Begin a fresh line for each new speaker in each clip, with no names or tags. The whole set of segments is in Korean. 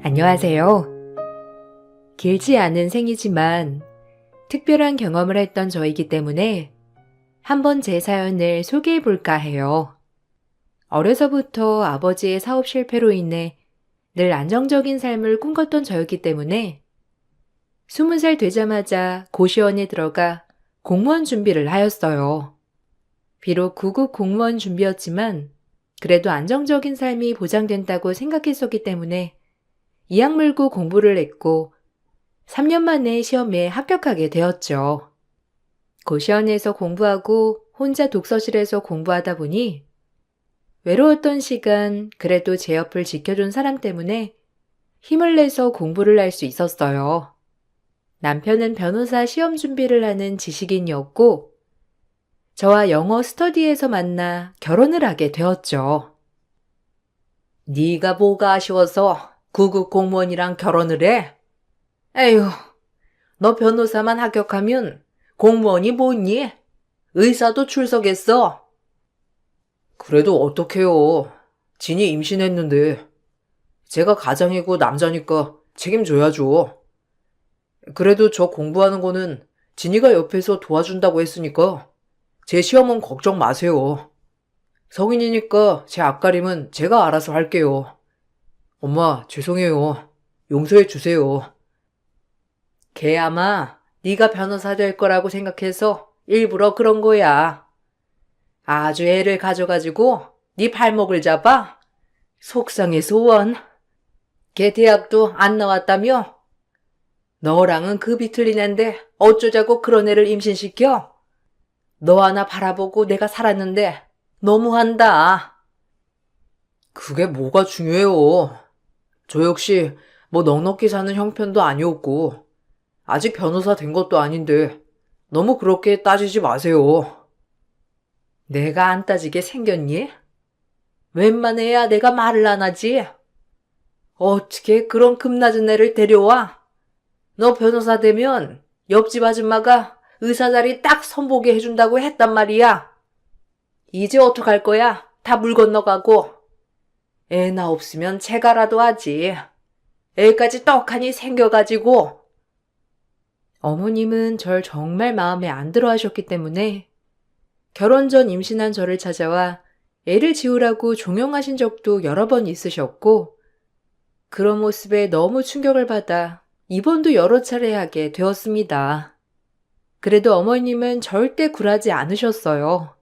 안녕하세요. 길지 않은 생이지만 특별한 경험을 했던 저이기 때문에 한번 제 사연을 소개해 볼까 해요. 어려서부터 아버지의 사업 실패로 인해 늘 안정적인 삶을 꿈꿨던 저였기 때문에 20살 되자마자 고시원에 들어가 공무원 준비를 하였어요. 비록 구급 공무원 준비였지만 그래도 안정적인 삶이 보장된다고 생각했었기 때문에 이악 물고 공부를 했고 3년 만에 시험에 합격하게 되었죠. 고시원에서 공부하고 혼자 독서실에서 공부하다 보니 외로웠던 시간 그래도 제 옆을 지켜준 사람 때문에 힘을 내서 공부를 할 수 있었어요. 남편은 변호사 시험 준비를 하는 지식인이었고 저와 영어 스터디에서 만나 결혼을 하게 되었죠. 네가 뭐가 아쉬워서 구급 공무원이랑 결혼을 해? 에휴, 너 변호사만 합격하면 공무원이 뭐니? 의사도 출석했어. 그래도 어떡해요. 진이 임신했는데. 제가 가장이고 남자니까 책임져야죠. 그래도 저 공부하는 거는 진이가 옆에서 도와준다고 했으니까 제 시험은 걱정 마세요. 성인이니까 제 앞가림은 제가 알아서 할게요. 엄마, 죄송해요. 용서해 주세요. 걔 아마 네가 변호사 될 거라고 생각해서 일부러 그런 거야. 아주 애를 가져가지고 네 발목을 잡아? 속상해 소원. 걔 대학도 안 나왔다며? 너랑은 급이 틀린 앤데 어쩌자고 그런 애를 임신시켜? 너 하나 바라보고 내가 살았는데 너무한다. 그게 뭐가 중요해요. 저 역시 뭐 넉넉히 사는 형편도 아니었고 아직 변호사 된 것도 아닌데 너무 그렇게 따지지 마세요. 내가 안 따지게 생겼니? 웬만해야 내가 말을 안 하지. 어떻게 그런 급낮은 애를 데려와? 너 변호사 되면 옆집 아줌마가 의사 자리 딱 선보게 해준다고 했단 말이야. 이제 어떡할 거야? 다 물 건너가고. 애나 없으면 제가라도 하지. 애까지 떡하니 생겨가지고. 어머님은 절 정말 마음에 안 들어 하셨기 때문에 결혼 전 임신한 저를 찾아와 애를 지우라고 종용하신 적도 여러 번 있으셨고 그런 모습에 너무 충격을 받아 입원도 여러 차례 하게 되었습니다. 그래도 어머님은 절대 굴하지 않으셨어요.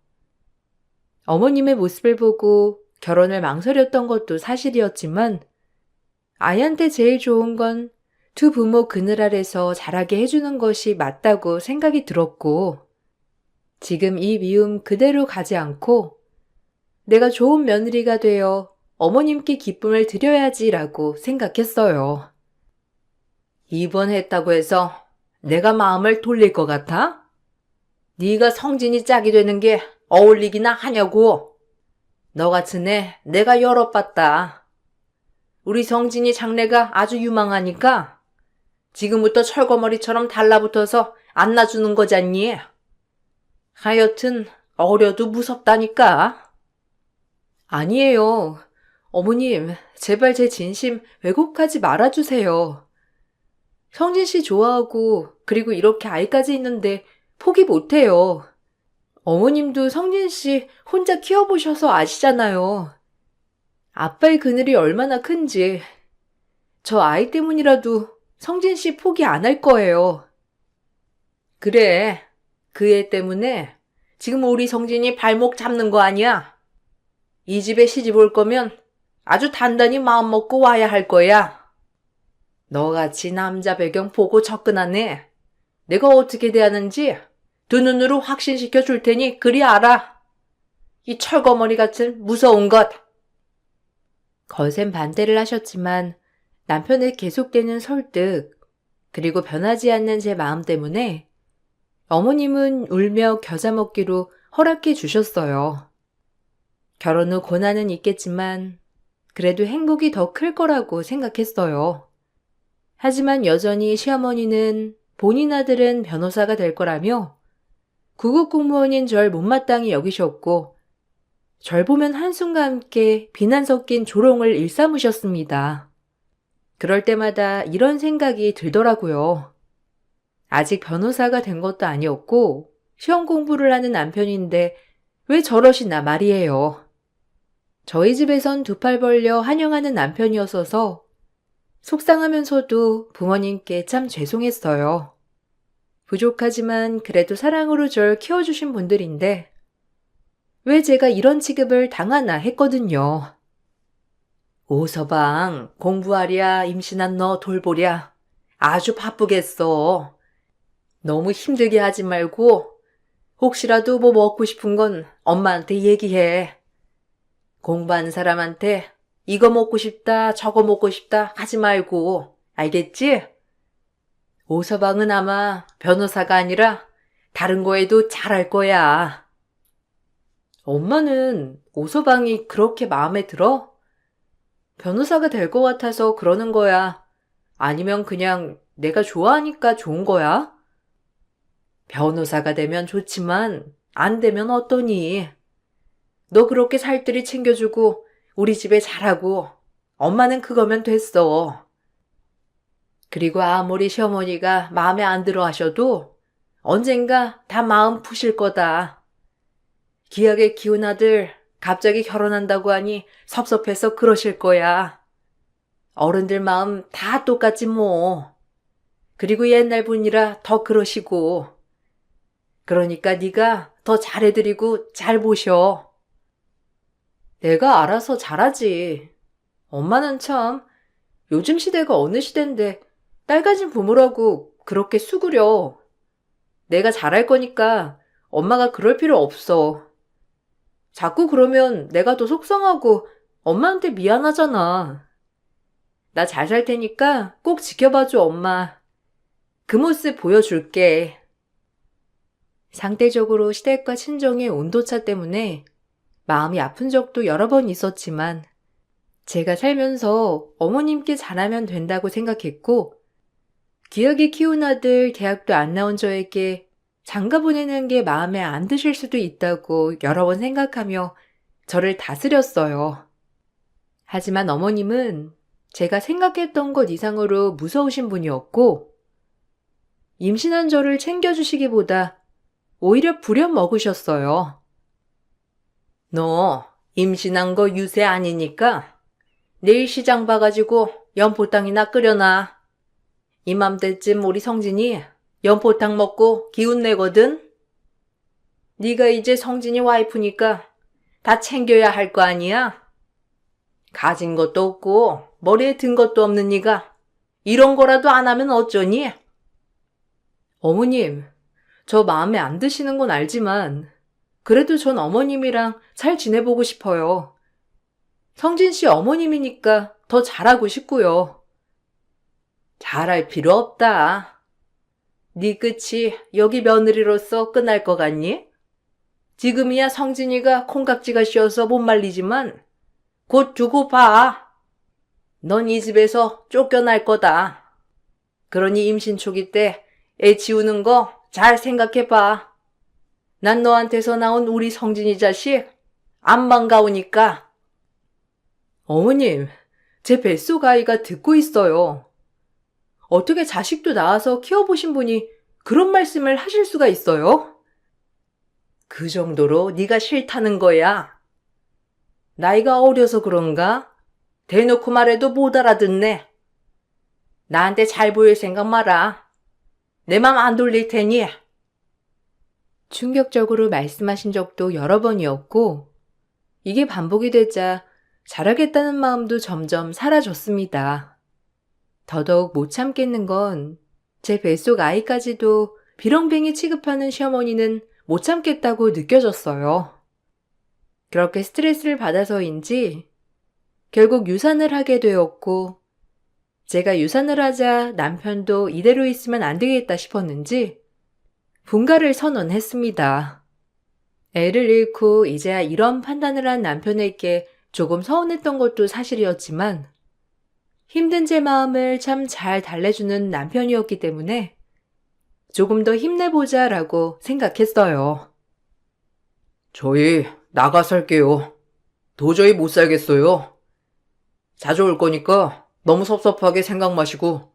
어머님의 모습을 보고 결혼을 망설였던 것도 사실이었지만 아이한테 제일 좋은 건 두 부모 그늘 아래서 자라게 해주는 것이 맞다고 생각이 들었고 지금 이 미움 그대로 가지 않고 내가 좋은 며느리가 되어 어머님께 기쁨을 드려야지라고 생각했어요. 입원했다고 해서 내가 마음을 돌릴 것 같아? 네가 성진이 짝이 되는 게 어울리기나 하냐고. 너 같은 애 내가 여러 봤다. 우리 성진이 장래가 아주 유망하니까 지금부터 철거머리처럼 달라붙어서 안 놔주는 거잖니. 하여튼 어려도 무섭다니까. 아니에요. 어머님, 제발 제 진심 왜곡하지 말아주세요. 성진 씨 좋아하고 그리고 이렇게 아이까지 있는데 포기 못해요. 어머님도 성진 씨 혼자 키워보셔서 아시잖아요. 아빠의 그늘이 얼마나 큰지. 저 아이 때문이라도 성진 씨 포기 안 할 거예요. 그래, 그 애 때문에 지금 우리 성진이 발목 잡는 거 아니야? 이 집에 시집 올 거면 아주 단단히 마음 먹고 와야 할 거야. 너같이 남자 배경 보고 접근한 애, 내가 어떻게 대하는지 두 눈으로 확신시켜 줄 테니 그리 알아. 이 철거머리 같은 무서운 것. 거센 반대를 하셨지만 남편의 계속되는 설득, 그리고 변하지 않는 제 마음 때문에 어머님은 울며 겨자 먹기로 허락해 주셨어요. 결혼 후 고난은 있겠지만 그래도 행복이 더 클 거라고 생각했어요. 하지만 여전히 시어머니는 본인 아들은 변호사가 될 거라며 구급 공무원인 절 못마땅히 여기셨고 절 보면 한숨과 함께 비난 섞인 조롱을 일삼으셨습니다. 그럴 때마다 이런 생각이 들더라고요. 아직 변호사가 된 것도 아니었고 시험 공부를 하는 남편인데 왜 저러시나 말이에요. 저희 집에선 두 팔 벌려 환영하는 남편이었어서 속상하면서도 부모님께 참 죄송했어요. 부족하지만 그래도 사랑으로 절 키워주신 분들인데 왜 제가 이런 취급을 당하나 했거든요. 오서방, 공부하랴, 임신한 너 돌보랴. 아주 바쁘겠어. 너무 힘들게 하지 말고 혹시라도 뭐 먹고 싶은 건 엄마한테 얘기해. 공부하는 사람한테 이거 먹고 싶다, 저거 먹고 싶다 하지 말고. 알겠지? 오서방은 아마 변호사가 아니라 다른 거에도 잘할 거야. 엄마는 오서방이 그렇게 마음에 들어? 변호사가 될 것 같아서 그러는 거야? 아니면 그냥 내가 좋아하니까 좋은 거야? 변호사가 되면 좋지만 안 되면 어떠니? 너 그렇게 살뜰히 챙겨주고 우리 집에 잘하고 엄마는 그거면 됐어. 그리고 아무리 시어머니가 마음에 안 들어 하셔도 언젠가 다 마음 푸실 거다. 기하게 키운 아들 갑자기 결혼한다고 하니 섭섭해서 그러실 거야. 어른들 마음 다 똑같지 뭐. 그리고 옛날 분이라 더 그러시고. 그러니까 네가 더 잘해드리고 잘 보셔. 내가 알아서 잘하지. 엄마는 참 요즘 시대가 어느 시대인데 딸 가진 부모라고 그렇게 수그려. 내가 잘할 거니까 엄마가 그럴 필요 없어. 자꾸 그러면 내가 더 속상하고 엄마한테 미안하잖아. 나 잘 살 테니까 꼭 지켜봐줘, 엄마. 그 모습 보여줄게. 상대적으로 시댁과 친정의 온도차 때문에 마음이 아픈 적도 여러 번 있었지만 제가 살면서 어머님께 잘하면 된다고 생각했고 귀하게 키운 아들 대학도 안 나온 저에게 장가 보내는 게 마음에 안 드실 수도 있다고 여러 번 생각하며 저를 다스렸어요. 하지만 어머님은 제가 생각했던 것 이상으로 무서우신 분이었고 임신한 저를 챙겨주시기보다 오히려 부려먹으셨어요. 너 임신한 거 유세 아니니까 내일 시장 봐가지고 연포탕이나 끓여놔. 이맘때쯤 우리 성진이 연포탕 먹고 기운 내거든. 네가 이제 성진이 와이프니까 다 챙겨야 할 거 아니야? 가진 것도 없고 머리에 든 것도 없는 네가 이런 거라도 안 하면 어쩌니? 어머님, 저 마음에 안 드시는 건 알지만 그래도 전 어머님이랑 잘 지내보고 싶어요. 성진 씨 어머님이니까 더 잘하고 싶고요. 잘할 필요 없다. 네 끝이 여기 며느리로서 끝날 것 같니? 지금이야 성진이가 콩깍지가 씌어서 못 말리지만 곧 두고 봐. 넌 이 집에서 쫓겨날 거다. 그러니 임신 초기 때 애 지우는 거 잘 생각해봐. 난 너한테서 나온 우리 성진이 자식 안 반가우니까. 어머님, 제 뱃속 아이가 듣고 있어요. 어떻게 자식도 낳아서 키워보신 분이 그런 말씀을 하실 수가 있어요? 그 정도로 네가 싫다는 거야. 나이가 어려서 그런가? 대놓고 말해도 못 알아듣네. 나한테 잘 보일 생각 마라. 내 맘 안 돌릴 테니. 충격적으로 말씀하신 적도 여러 번이었고 이게 반복이 되자 잘하겠다는 마음도 점점 사라졌습니다. 더더욱 못 참겠는 건 제 뱃속 아이까지도 비렁뱅이 취급하는 시어머니는 못 참겠다고 느껴졌어요. 그렇게 스트레스를 받아서인지 결국 유산을 하게 되었고 제가 유산을 하자 남편도 이대로 있으면 안 되겠다 싶었는지 분가를 선언했습니다. 애를 잃고 이제야 이런 판단을 한 남편에게 조금 서운했던 것도 사실이었지만 힘든 제 마음을 참 잘 달래주는 남편이었기 때문에 조금 더 힘내보자라고 생각했어요. 저희 나가 살게요. 도저히 못 살겠어요. 자주 올 거니까 너무 섭섭하게 생각 마시고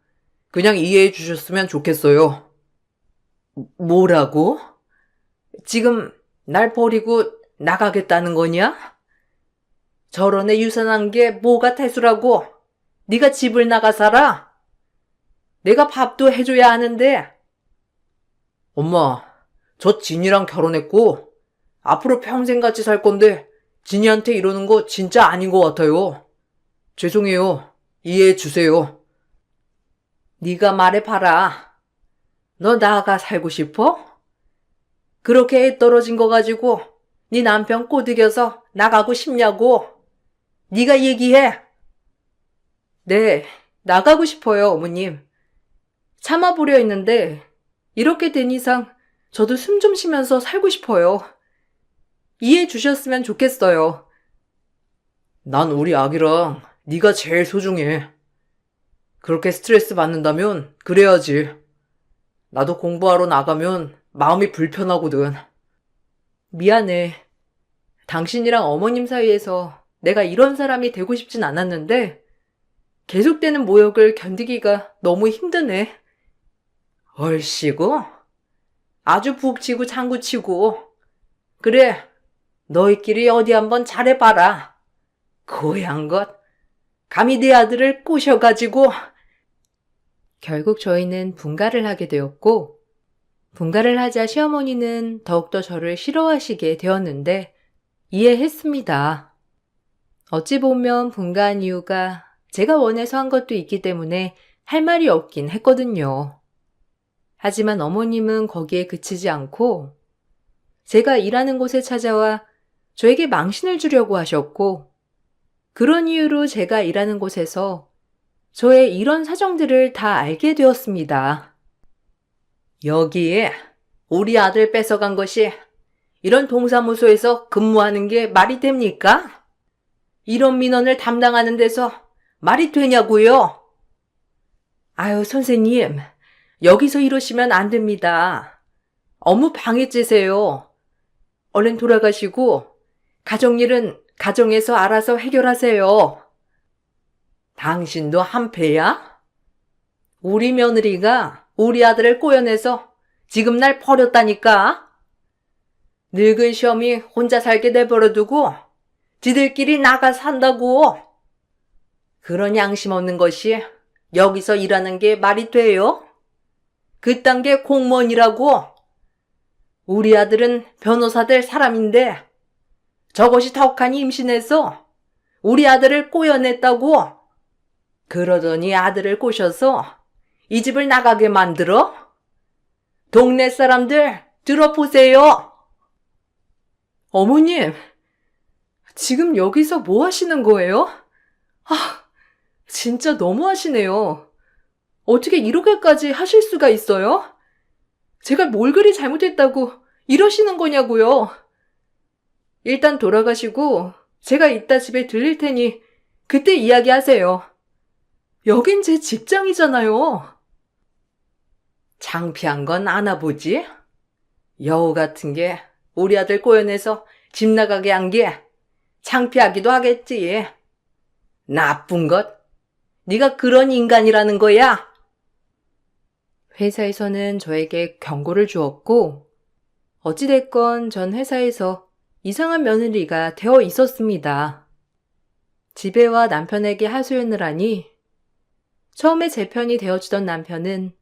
그냥 이해해 주셨으면 좋겠어요. 뭐라고? 지금 날 버리고 나가겠다는 거냐? 저런 애 유산한 게 뭐가 태수라고? 네가 집을 나가 살아? 내가 밥도 해줘야 하는데. 엄마, 저 진이랑 결혼했고 앞으로 평생 같이 살 건데 진이한테 이러는 거 진짜 아닌 것 같아요. 죄송해요. 이해해 주세요. 네가 말해봐라. 너 나가 살고 싶어? 그렇게 애 떨어진 거 가지고 네 남편 꼬드겨서 나가고 싶냐고? 네가 얘기해. 네, 나가고 싶어요, 어머님. 참아보려 했는데 이렇게 된 이상 저도 숨 좀 쉬면서 살고 싶어요. 이해해 주셨으면 좋겠어요. 난 우리 아기랑 네가 제일 소중해. 그렇게 스트레스 받는다면 그래야지. 나도 공부하러 나가면 마음이 불편하거든. 미안해. 당신이랑 어머님 사이에서 내가 이런 사람이 되고 싶진 않았는데 계속되는 모욕을 견디기가 너무 힘드네. 얼씨구? 아주 북치고 장구치고. 그래, 너희끼리 어디 한번 잘해봐라. 고얀 것. 감히 내 아들을 꼬셔가지고. 결국 저희는 분가를 하게 되었고, 분가를 하자 시어머니는 더욱더 저를 싫어하시게 되었는데 이해했습니다. 어찌 보면 분가한 이유가 제가 원해서 한 것도 있기 때문에 할 말이 없긴 했거든요. 하지만 어머님은 거기에 그치지 않고 제가 일하는 곳에 찾아와 저에게 망신을 주려고 하셨고, 그런 이유로 제가 일하는 곳에서 저의 이런 사정들을 다 알게 되었습니다. 여기에 우리 아들 뺏어간 것이 이런 동사무소에서 근무하는 게 말이 됩니까? 이런 민원을 담당하는 데서 말이 되냐고요? 아유, 선생님, 여기서 이러시면 안 됩니다. 업무 방해죄세요. 얼른 돌아가시고 가정일은 가정에서 알아서 해결하세요. 당신도 한패야? 우리 며느리가 우리 아들을 꼬여내서 지금 날 버렸다니까? 늙은 시험이 혼자 살게 내버려두고 지들끼리 나가 산다고. 그런 양심 없는 것이 여기서 일하는 게 말이 돼요? 그딴 게 공무원이라고. 우리 아들은 변호사 될 사람인데 저것이 덕하니 임신해서 우리 아들을 꼬여냈다고. 그러더니 아들을 꼬셔서 이 집을 나가게 만들어? 동네 사람들 들어보세요. 어머님, 지금 여기서 뭐 하시는 거예요? 아, 진짜 너무하시네요. 어떻게 이렇게까지 하실 수가 있어요? 제가 뭘 그리 잘못했다고 이러시는 거냐고요. 일단 돌아가시고 제가 이따 집에 들릴 테니 그때 이야기하세요. 여긴 제 직장이잖아요. 창피한 건 아나 보지? 여우 같은 게 우리 아들 꼬여내서 집 나가게 한 게 창피하기도 하겠지. 나쁜 것. 네가 그런 인간이라는 거야. 회사에서는 저에게 경고를 주었고 어찌됐건 전 회사에서 이상한 며느리가 되어 있었습니다. 집에 와 남편에게 하소연을 하니 처음에 제 편이 되어주던 남편은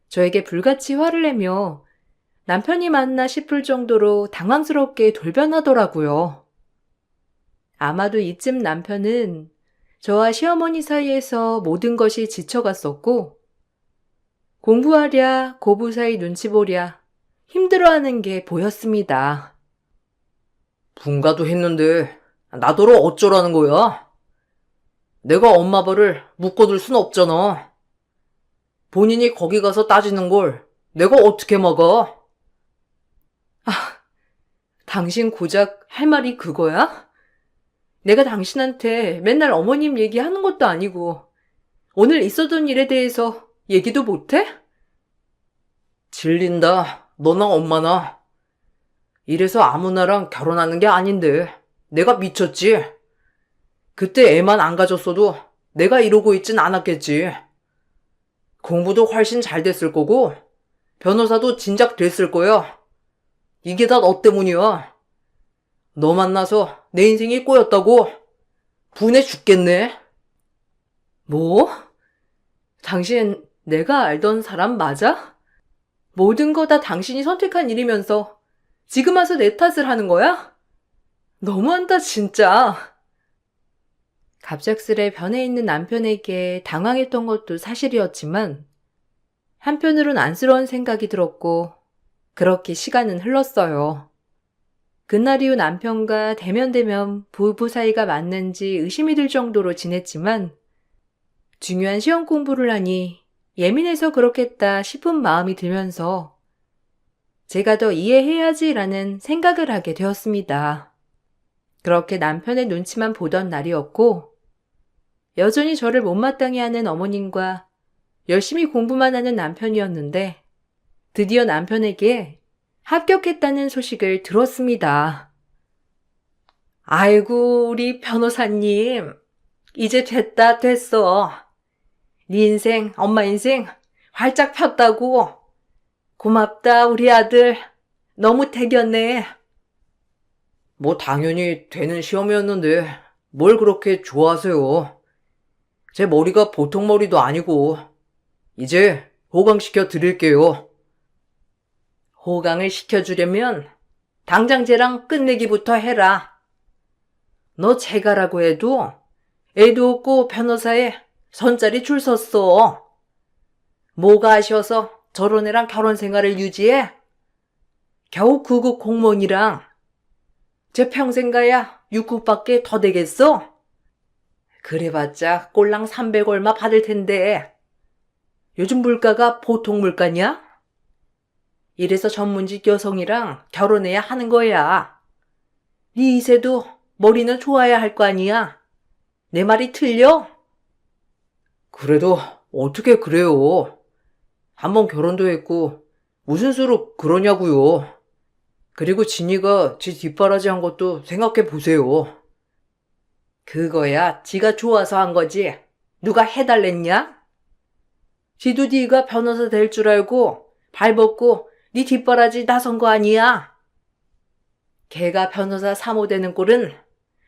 저에게 불같이 화를 내며 남편이 맞나 싶을 정도로 당황스럽게 돌변하더라고요. 아마도 이쯤 남편은 저와 시어머니 사이에서 모든 것이 지쳐갔었고 공부하랴 고부 사이 눈치 보랴 힘들어하는 게 보였습니다. 분가도 했는데 나더러 어쩌라는 거야? 내가 엄마 벌을 묶어둘 순 없잖아. 본인이 거기 가서 따지는 걸 내가 어떻게 막아? 아, 당신 고작 할 말이 그거야? 내가 당신한테 맨날 어머님 얘기하는 것도 아니고 오늘 있었던 일에 대해서 얘기도 못해? 질린다, 너나 엄마나. 이래서 아무나랑 결혼하는 게 아닌데 내가 미쳤지? 그때 애만 안 가졌어도 내가 이러고 있진 않았겠지. 공부도 훨씬 잘 됐을 거고, 변호사도 진작 됐을 거야. 이게 다 너 때문이야. 너 만나서 내 인생이 꼬였다고. 분해 죽겠네. 뭐? 당신 내가 알던 사람 맞아? 모든 거 다 당신이 선택한 일이면서 지금 와서 내 탓을 하는 거야? 너무한다, 진짜. 갑작스레 변해 있는 남편에게 당황했던 것도 사실이었지만 한편으론 안쓰러운 생각이 들었고 그렇게 시간은 흘렀어요. 그날 이후 남편과 대면대면 부부 사이가 맞는지 의심이 들 정도로 지냈지만 중요한 시험 공부를 하니 예민해서 그렇겠다 싶은 마음이 들면서 제가 더 이해해야지라는 생각을 하게 되었습니다. 그렇게 남편의 눈치만 보던 날이었고 여전히 저를 못마땅해 하는 어머님과 열심히 공부만 하는 남편이었는데 드디어 남편에게 합격했다는 소식을 들었습니다. 아이고, 우리 변호사님. 이제 됐어. 네 인생, 엄마 인생 활짝 폈다고. 고맙다, 우리 아들. 너무 대견해. 뭐 당연히 되는 시험이었는데 뭘 그렇게 좋아하세요? 제 머리가 보통 머리도 아니고 이제 호강시켜 드릴게요. 호강을 시켜주려면 당장 쟤랑 끝내기부터 해라. 너 제가라고 해도 애도 없고 변호사에 선자리 줄 섰어. 뭐가 아쉬워서 저런 애랑 결혼 생활을 유지해? 겨우 9급 공무원이랑 쟤 평생 가야 6급밖에 더 되겠어? 그래봤자 꼴랑 300 얼마 받을 텐데 요즘 물가가 보통 물가냐? 이래서 전문직 여성이랑 결혼해야 하는 거야. 네 이세도 머리는 좋아야 할 거 아니야. 내 말이 틀려? 그래도 어떻게 그래요? 한번 결혼도 했고 무슨 수로 그러냐고요. 그리고 진이가 지 뒷바라지 한 것도 생각해 보세요. 그거야 지가 좋아서 한 거지. 누가 해달랬냐? 지도 네가 변호사 될 줄 알고 발벗고 네 뒷바라지 나선 거 아니야. 걔가 변호사 사모되는 꼴은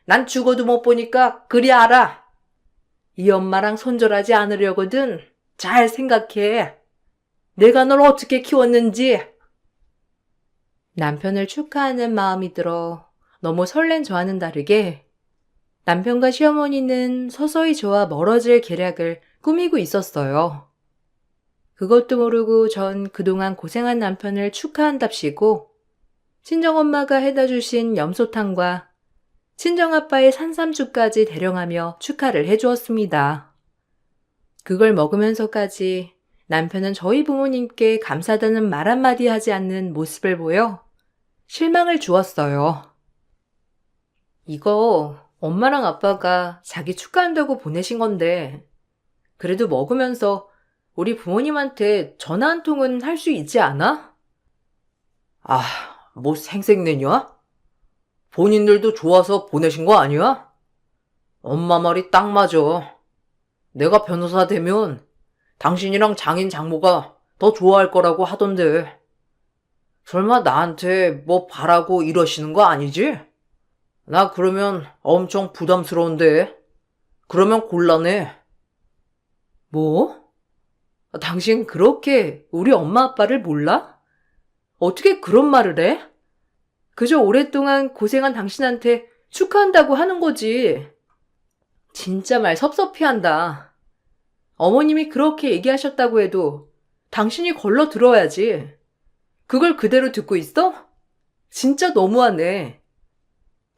난 죽어도 못 보니까 그리 알아. 이 엄마랑 손절하지 않으려거든. 잘 생각해. 내가 널 어떻게 키웠는지. 남편을 축하하는 마음이 들어 너무 설렌 저와는 다르게 남편과 시어머니는 서서히 저와 멀어질 계략을 꾸미고 있었어요. 그것도 모르고 전 그동안 고생한 남편을 축하한답시고 친정엄마가 해다 주신 염소탕과 친정아빠의 산삼주까지 대령하며 축하를 해주었습니다. 그걸 먹으면서까지 남편은 저희 부모님께 감사하다는 말 한마디 하지 않는 모습을 보여 실망을 주었어요. 이거 엄마랑 아빠가 자기 축하한다고 보내신 건데 그래도 먹으면서 우리 부모님한테 전화 한 통은 할 수 있지 않아? 아, 뭐 생색내냐? 본인들도 좋아서 보내신 거 아니야? 엄마 말이 딱 맞아. 내가 변호사 되면 당신이랑 장인 장모가 더 좋아할 거라고 하던데. 설마 나한테 뭐 바라고 이러시는 거 아니지? 나 그러면 엄청 부담스러운데. 그러면 곤란해. 뭐? 당신 그렇게 우리 엄마 아빠를 몰라? 어떻게 그런 말을 해? 그저 오랫동안 고생한 당신한테 축하한다고 하는 거지. 진짜 말 섭섭해한다. 어머님이 그렇게 얘기하셨다고 해도 당신이 걸러 들어야지. 그걸 그대로 듣고 있어? 진짜 너무하네.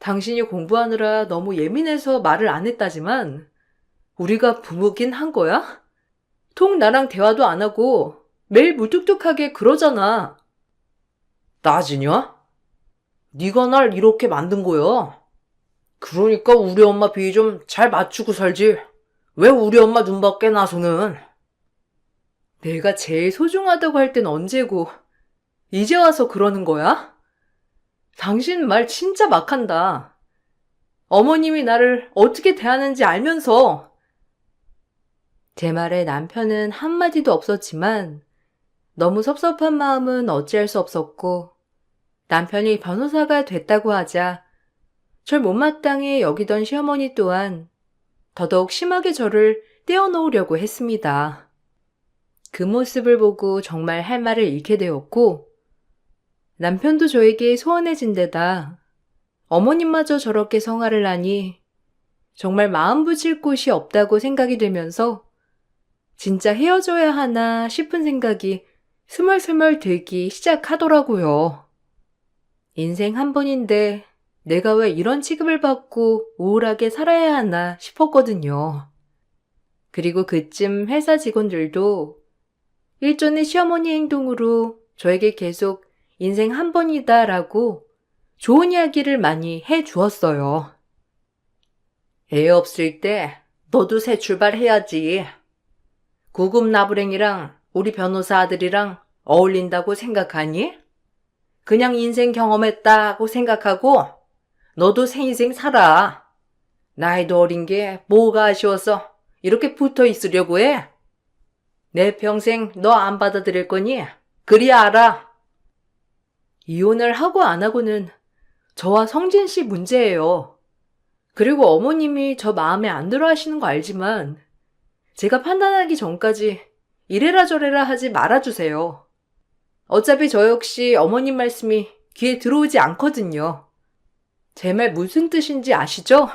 당신이 공부하느라 너무 예민해서 말을 안 했다지만 우리가 부모긴 한 거야? 통 나랑 대화도 안 하고 매일 무뚝뚝하게 그러잖아. 따지냐? 네가 날 이렇게 만든 거야. 그러니까 우리 엄마 비위 좀 잘 맞추고 살지. 왜 우리 엄마 눈 밖에 나서는. 내가 제일 소중하다고 할 땐 언제고 이제 와서 그러는 거야? 당신 말 진짜 막한다. 어머님이 나를 어떻게 대하는지 알면서 제 말에 남편은 한마디도 없었지만 너무 섭섭한 마음은 어찌할 수 없었고 남편이 변호사가 됐다고 하자 절 못마땅히 여기던 시어머니 또한 더더욱 심하게 저를 떼어놓으려고 했습니다. 그 모습을 보고 정말 할 말을 잃게 되었고 남편도 저에게 소원해진 데다 어머님마저 저렇게 성화를 하니 정말 마음 붙일 곳이 없다고 생각이 되면서 진짜 헤어져야 하나 싶은 생각이 스멀스멀 들기 시작하더라고요. 인생 한 번인데 내가 왜 이런 취급을 받고 우울하게 살아야 하나 싶었거든요. 그리고 그쯤 회사 직원들도 일전에 시어머니 행동으로 저에게 계속 인생 한 번이다 라고 좋은 이야기를 많이 해 주었어요. 애 없을 때 너도 새 출발해야지. 구급나부랭이랑 우리 변호사 아들이랑 어울린다고 생각하니? 그냥 인생 경험했다고 생각하고 너도 새 인생 살아. 나이도 어린 게 뭐가 아쉬워서 이렇게 붙어 있으려고 해? 내 평생 너 안 받아들일 거니? 그리 알아. 이혼을 하고 안 하고는 저와 성진 씨 문제예요. 그리고 어머님이 저 마음에 안 들어 하시는 거 알지만 제가 판단하기 전까지 이래라 저래라 하지 말아주세요. 어차피 저 역시 어머님 말씀이 귀에 들어오지 않거든요. 제 말 무슨 뜻인지 아시죠?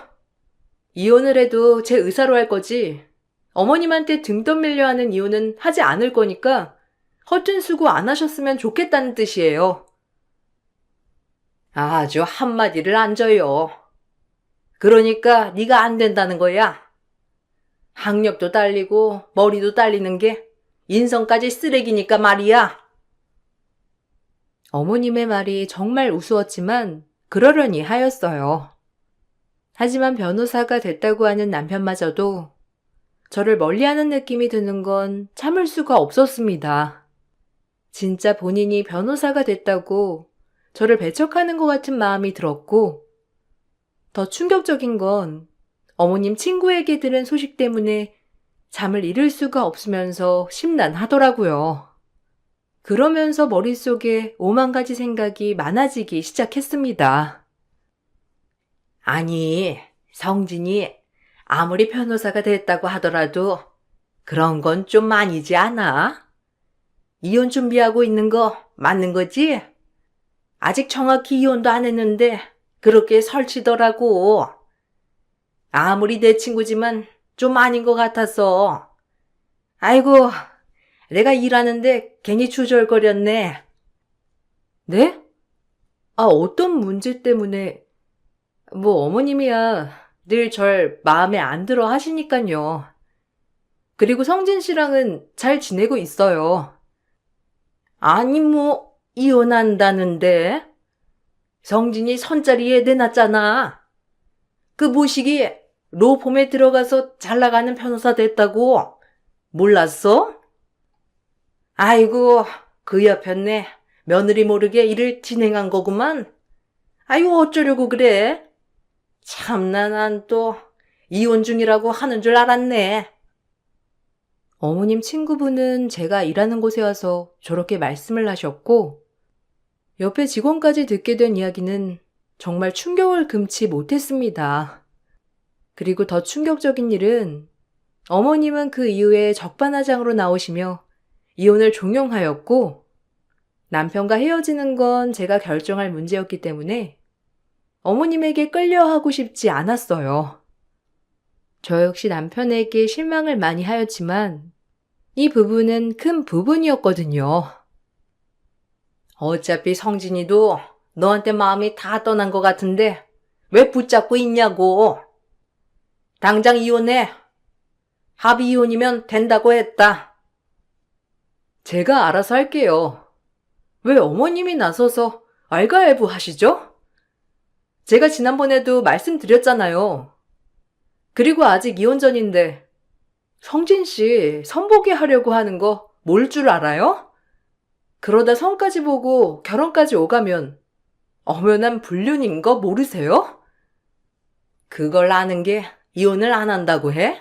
이혼을 해도 제 의사로 할 거지 어머님한테 등 떠밀려 하는 이혼은 하지 않을 거니까 허튼 수고 안 하셨으면 좋겠다는 뜻이에요. 아주 한마디를 안 져요. 그러니까 네가 안 된다는 거야. 학력도 딸리고 머리도 딸리는 게 인성까지 쓰레기니까 말이야. 어머님의 말이 정말 우스웠지만 그러려니 하였어요. 하지만 변호사가 됐다고 하는 남편마저도 저를 멀리하는 느낌이 드는 건 참을 수가 없었습니다. 진짜 본인이 변호사가 됐다고 저를 배척하는 것 같은 마음이 들었고 더 충격적인 건 어머님 친구에게 들은 소식 때문에 잠을 이룰 수가 없으면서 심란하더라고요. 그러면서 머릿속에 오만 가지 생각이 많아지기 시작했습니다. 아니, 성진이 아무리 변호사가 됐다고 하더라도 그런 건 좀 아니지 않아? 이혼 준비하고 있는 거 맞는 거지? 아직 정확히 이혼도 안 했는데 그렇게 설치더라고. 아무리 내 친구지만 좀 아닌 것 같아서. 아이고, 내가 일하는데 괜히 주절거렸네. 네? 어떤 문제 때문에? 어머님이야 늘 절 마음에 안 들어 하시니깐요. 그리고 성진 씨랑은 잘 지내고 있어요. 아니 이혼한다는데? 성진이 선자리에 내놨잖아. 그 모시기 로펌에 들어가서 잘 나가는 변호사 됐다고. 몰랐어? 아이고, 그 옆였네. 며느리 모르게 일을 진행한 거구만. 아유, 어쩌려고 그래? 참나, 난 또 이혼 중이라고 하는 줄 알았네. 어머님 친구분은 제가 일하는 곳에 와서 저렇게 말씀을 하셨고 옆에 직원까지 듣게 된 이야기는 정말 충격을 금치 못했습니다. 그리고 더 충격적인 일은 어머님은 그 이후에 적반하장으로 나오시며 이혼을 종용하였고 남편과 헤어지는 건 제가 결정할 문제였기 때문에 어머님에게 끌려하고 싶지 않았어요. 저 역시 남편에게 실망을 많이 하였지만 이 부분은 큰 부분이었거든요. 어차피 성진이도 너한테 마음이 다 떠난 것 같은데 왜 붙잡고 있냐고. 당장 이혼해. 합의 이혼이면 된다고 했다. 제가 알아서 할게요. 왜 어머님이 나서서 알가알부 하시죠? 제가 지난번에도 말씀드렸잖아요. 그리고 아직 이혼 전인데 성진 씨 선보게 하려고 하는 거 뭘 줄 알아요? 그러다 성까지 보고 결혼까지 오가면 엄연한 불륜인 거 모르세요? 그걸 아는 게 이혼을 안 한다고 해?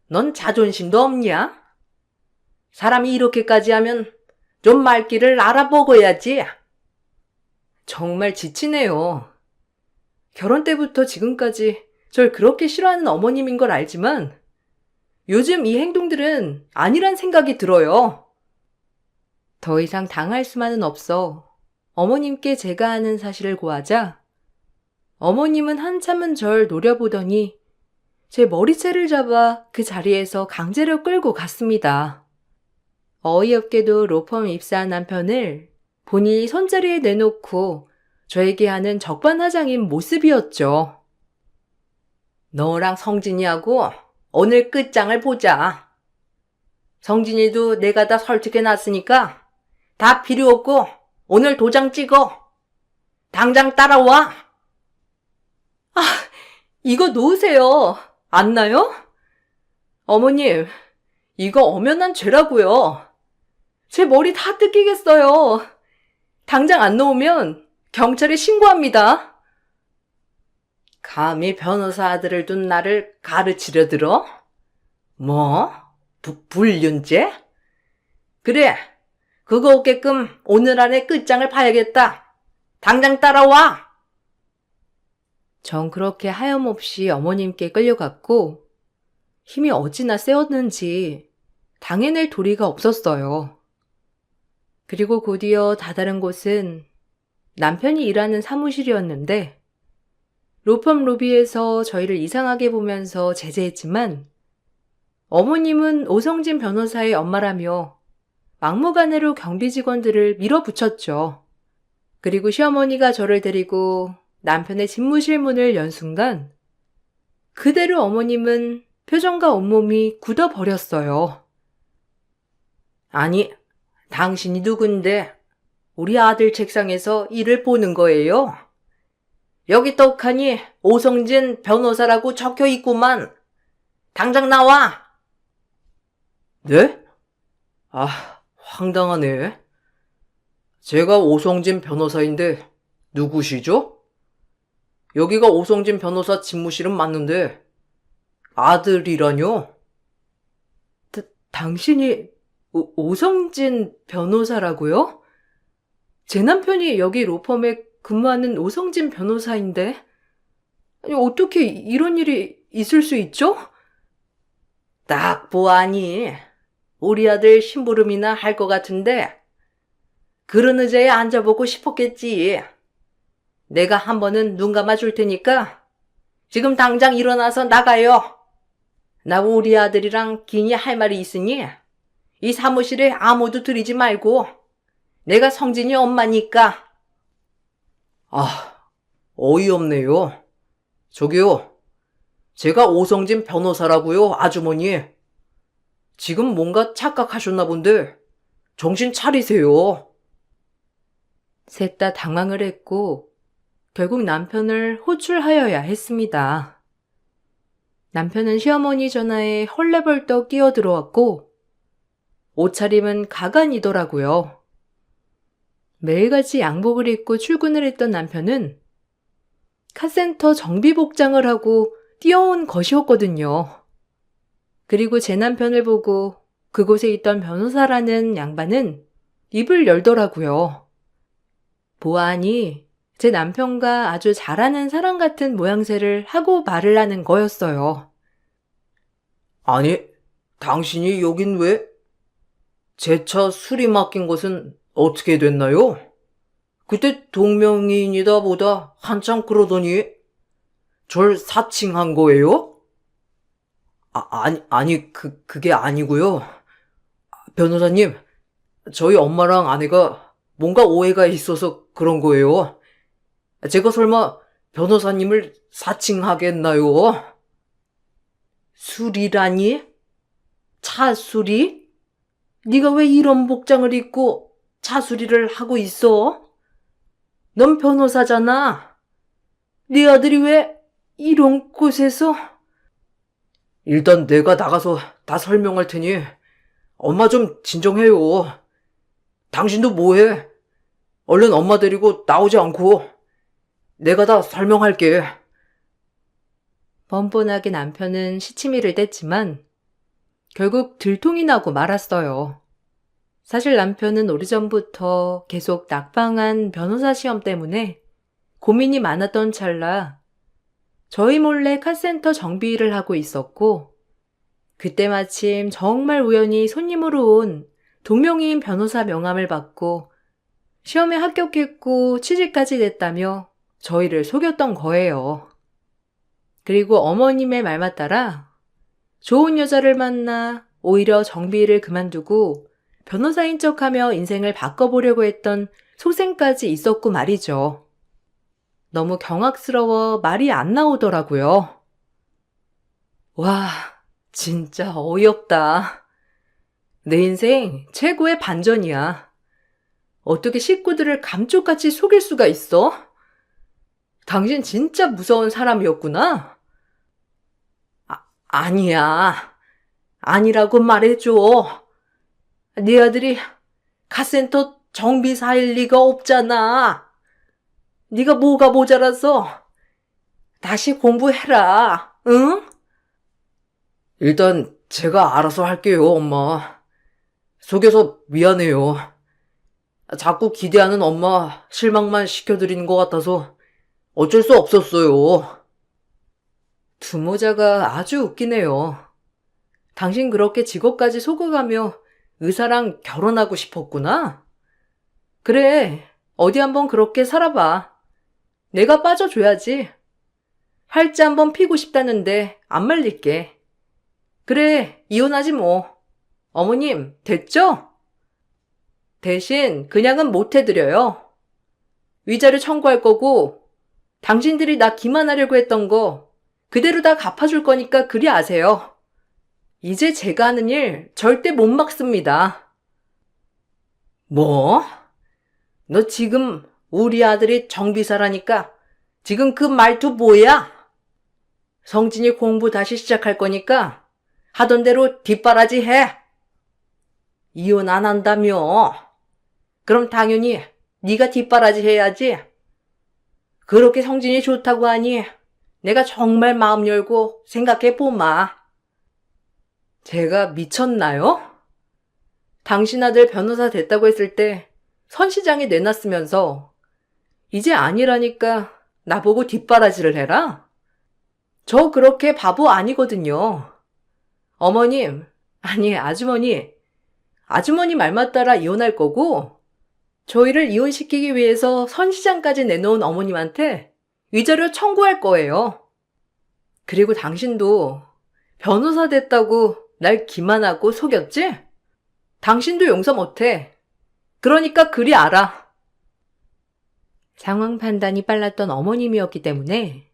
넌 자존심도 없냐? 사람이 이렇게까지 하면 좀 말귀를 알아먹어야지. 정말 지치네요. 결혼 때부터 지금까지 절 그렇게 싫어하는 어머님인 걸 알지만 요즘 이 행동들은 아니란 생각이 들어요. 더 이상 당할 수만은 없어 어머님께 제가 아는 사실을 고하자 어머님은 한참은 절 노려보더니 제 머리채를 잡아 그 자리에서 강제로 끌고 갔습니다. 어이없게도 로펌 입사한 남편을 본인이 손자리에 내놓고 저에게 하는 적반하장인 모습이었죠. 너랑 성진이하고 오늘 끝장을 보자. 성진이도 내가 다 설득해놨으니까 다 필요 없고 오늘 도장 찍어. 당장 따라와. 아, 이거 놓으세요. 안 나요? 어머님, 이거 엄연한 죄라고요. 제 머리 다 뜯기겠어요. 당장 안 놓으면 경찰에 신고합니다. 감히 변호사 아들을 둔 나를 가르치려 들어? 뭐? 불륜죄? 그래, 그거 없게끔 오늘 안에 끝장을 봐야겠다. 당장 따라와. 전 그렇게 하염없이 어머님께 끌려갔고 힘이 어찌나 세었는지 당해낼 도리가 없었어요. 그리고 곧이어 다다른 곳은 남편이 일하는 사무실이었는데 로펌 로비에서 저희를 이상하게 보면서 제재했지만 어머님은 오성진 변호사의 엄마라며 막무가내로 경비 직원들을 밀어붙였죠. 그리고 시어머니가 저를 데리고 남편의 집무실 문을 연 순간 그대로 어머님은 표정과 온몸이 굳어버렸어요. 아니, 당신이 누군데 우리 아들 책상에서 일을 보는 거예요? 여기 떡하니 오성진 변호사라고 적혀 있구만. 당장 나와. 네? 아, 황당하네. 제가 오성진 변호사인데 누구시죠? 여기가 오성진 변호사 집무실은 맞는데 아들이라뇨? 당신이 오성진 변호사라고요? 제 남편이 여기 로펌에 근무하는 오성진 변호사인데 아니, 어떻게 이런 일이 있을 수 있죠? 딱 보아니 우리 아들 심부름이나 할 것 같은데 그런 의자에 앉아보고 싶었겠지. 내가 한 번은 눈 감아줄 테니까 지금 당장 일어나서 나가요. 나 우리 아들이랑 긴히 할 말이 있으니 이 사무실에 아무도 들이지 말고 내가 성진이 엄마니까. 아, 어이없네요. 저기요, 제가 오성진 변호사라고요, 아주머니. 지금 뭔가 착각하셨나 본데 정신 차리세요. 셋 다 당황을 했고 결국 남편을 호출하여야 했습니다. 남편은 시어머니 전화에 헐레벌떡 끼어들어왔고 옷차림은 가관이더라고요. 매일같이 양복을 입고 출근을 했던 남편은 카센터 정비복장을 하고 뛰어온 것이었거든요. 그리고 제 남편을 보고 그곳에 있던 변호사라는 양반은 입을 열더라고요. 보아하니 제 남편과 아주 잘하는 사람 같은 모양새를 하고 말을 하는 거였어요. 아니, 당신이 여긴 왜? 제 차 수리 맡긴 것은 어떻게 됐나요? 그때 동명이인이다 보다 한참 그러더니 절 사칭한 거예요? 그게 아니고요. 변호사님, 저희 엄마랑 아내가 뭔가 오해가 있어서 그런 거예요. 제가 설마 변호사님을 사칭하겠나요? 술이라니? 차수리? 네가 왜 이런 복장을 입고 차수리를 하고 있어? 넌 변호사잖아. 네 아들이 왜 이런 곳에서? 일단 내가 나가서 다 설명할 테니 엄마 좀 진정해요. 당신도 뭐해? 얼른 엄마 데리고 나오지 않고 내가 다 설명할게. 뻔뻔하게 남편은 시치미를 뗐지만 결국 들통이 나고 말았어요. 사실 남편은 오래전부터 계속 낙방한 변호사 시험 때문에 고민이 많았던 찰나 저희 몰래 카센터 정비 일을 하고 있었고 그때 마침 정말 우연히 손님으로 온 동명이인 변호사 명함을 받고 시험에 합격했고 취직까지 됐다며 저희를 속였던 거예요. 그리고 어머님의 말만 따라 좋은 여자를 만나 오히려 정비일을 그만두고 변호사인 척하며 인생을 바꿔보려고 했던 속셈까지 있었고 말이죠. 너무 경악스러워 말이 안 나오더라고요. 와, 진짜 어이없다. 내 인생 최고의 반전이야. 어떻게 식구들을 감쪽같이 속일 수가 있어? 당신 진짜 무서운 사람이었구나. 아니야. 아니라고 말해줘. 네 아들이 카센터 정비사일 리가 없잖아. 네가 뭐가 모자라서. 다시 공부해라. 응? 일단 제가 알아서 할게요, 엄마. 속여서 미안해요. 자꾸 기대하는 엄마 실망만 시켜드리는 것 같아서 어쩔 수 없었어요. 두모자가 아주 웃기네요. 당신 그렇게 직업까지 속어가며 의사랑 결혼하고 싶었구나? 그래, 어디 한번 그렇게 살아봐. 내가 빠져줘야지. 활지 한번 피고 싶다는데 안 말릴게. 그래, 이혼하지 뭐. 어머님, 됐죠? 대신 그냥은 못 해드려요. 위자료 청구할 거고 당신들이 나 기만하려고 했던 거 그대로 다 갚아줄 거니까 그리 아세요. 이제 제가 하는 일 절대 못 막습니다. 뭐? 너 지금 우리 아들이 정비사라니까 지금 그 말투 뭐야? 성진이 공부 다시 시작할 거니까 하던 대로 뒷바라지 해. 이혼 안 한다며. 그럼 당연히 네가 뒷바라지 해야지. 그렇게 성진이 좋다고 하니 내가 정말 마음 열고 생각해 보마. 제가 미쳤나요? 당신 아들 변호사 됐다고 했을 때 선 시장에 내놨으면서 이제 아니라니까 나보고 뒷바라지를 해라? 저 그렇게 바보 아니거든요. 어머님, 아니 아주머니, 아주머니 말만 따라 이혼할 거고 저희를 이혼시키기 위해서 선 시장까지 내놓은 어머님한테 위자료 청구할 거예요. 그리고 당신도 변호사 됐다고 날 기만하고 속였지? 당신도 용서 못해. 그러니까 그리 알아. 상황 판단이 빨랐던 어머님이었기 때문에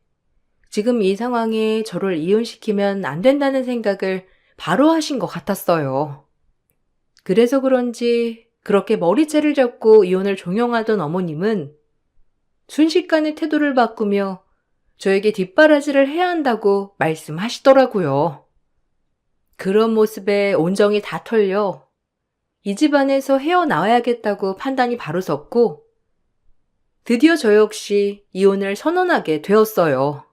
지금 이 상황에 저를 이혼시키면 안 된다는 생각을 바로 하신 것 같았어요. 그래서 그런지 그렇게 머리채를 잡고 이혼을 종용하던 어머님은 순식간에 태도를 바꾸며 저에게 뒷바라지를 해야 한다고 말씀하시더라고요. 그런 모습에 온정이 다 털려 이 집안에서 헤어나와야겠다고 판단이 바로 섰고 드디어 저 역시 이혼을 선언하게 되었어요.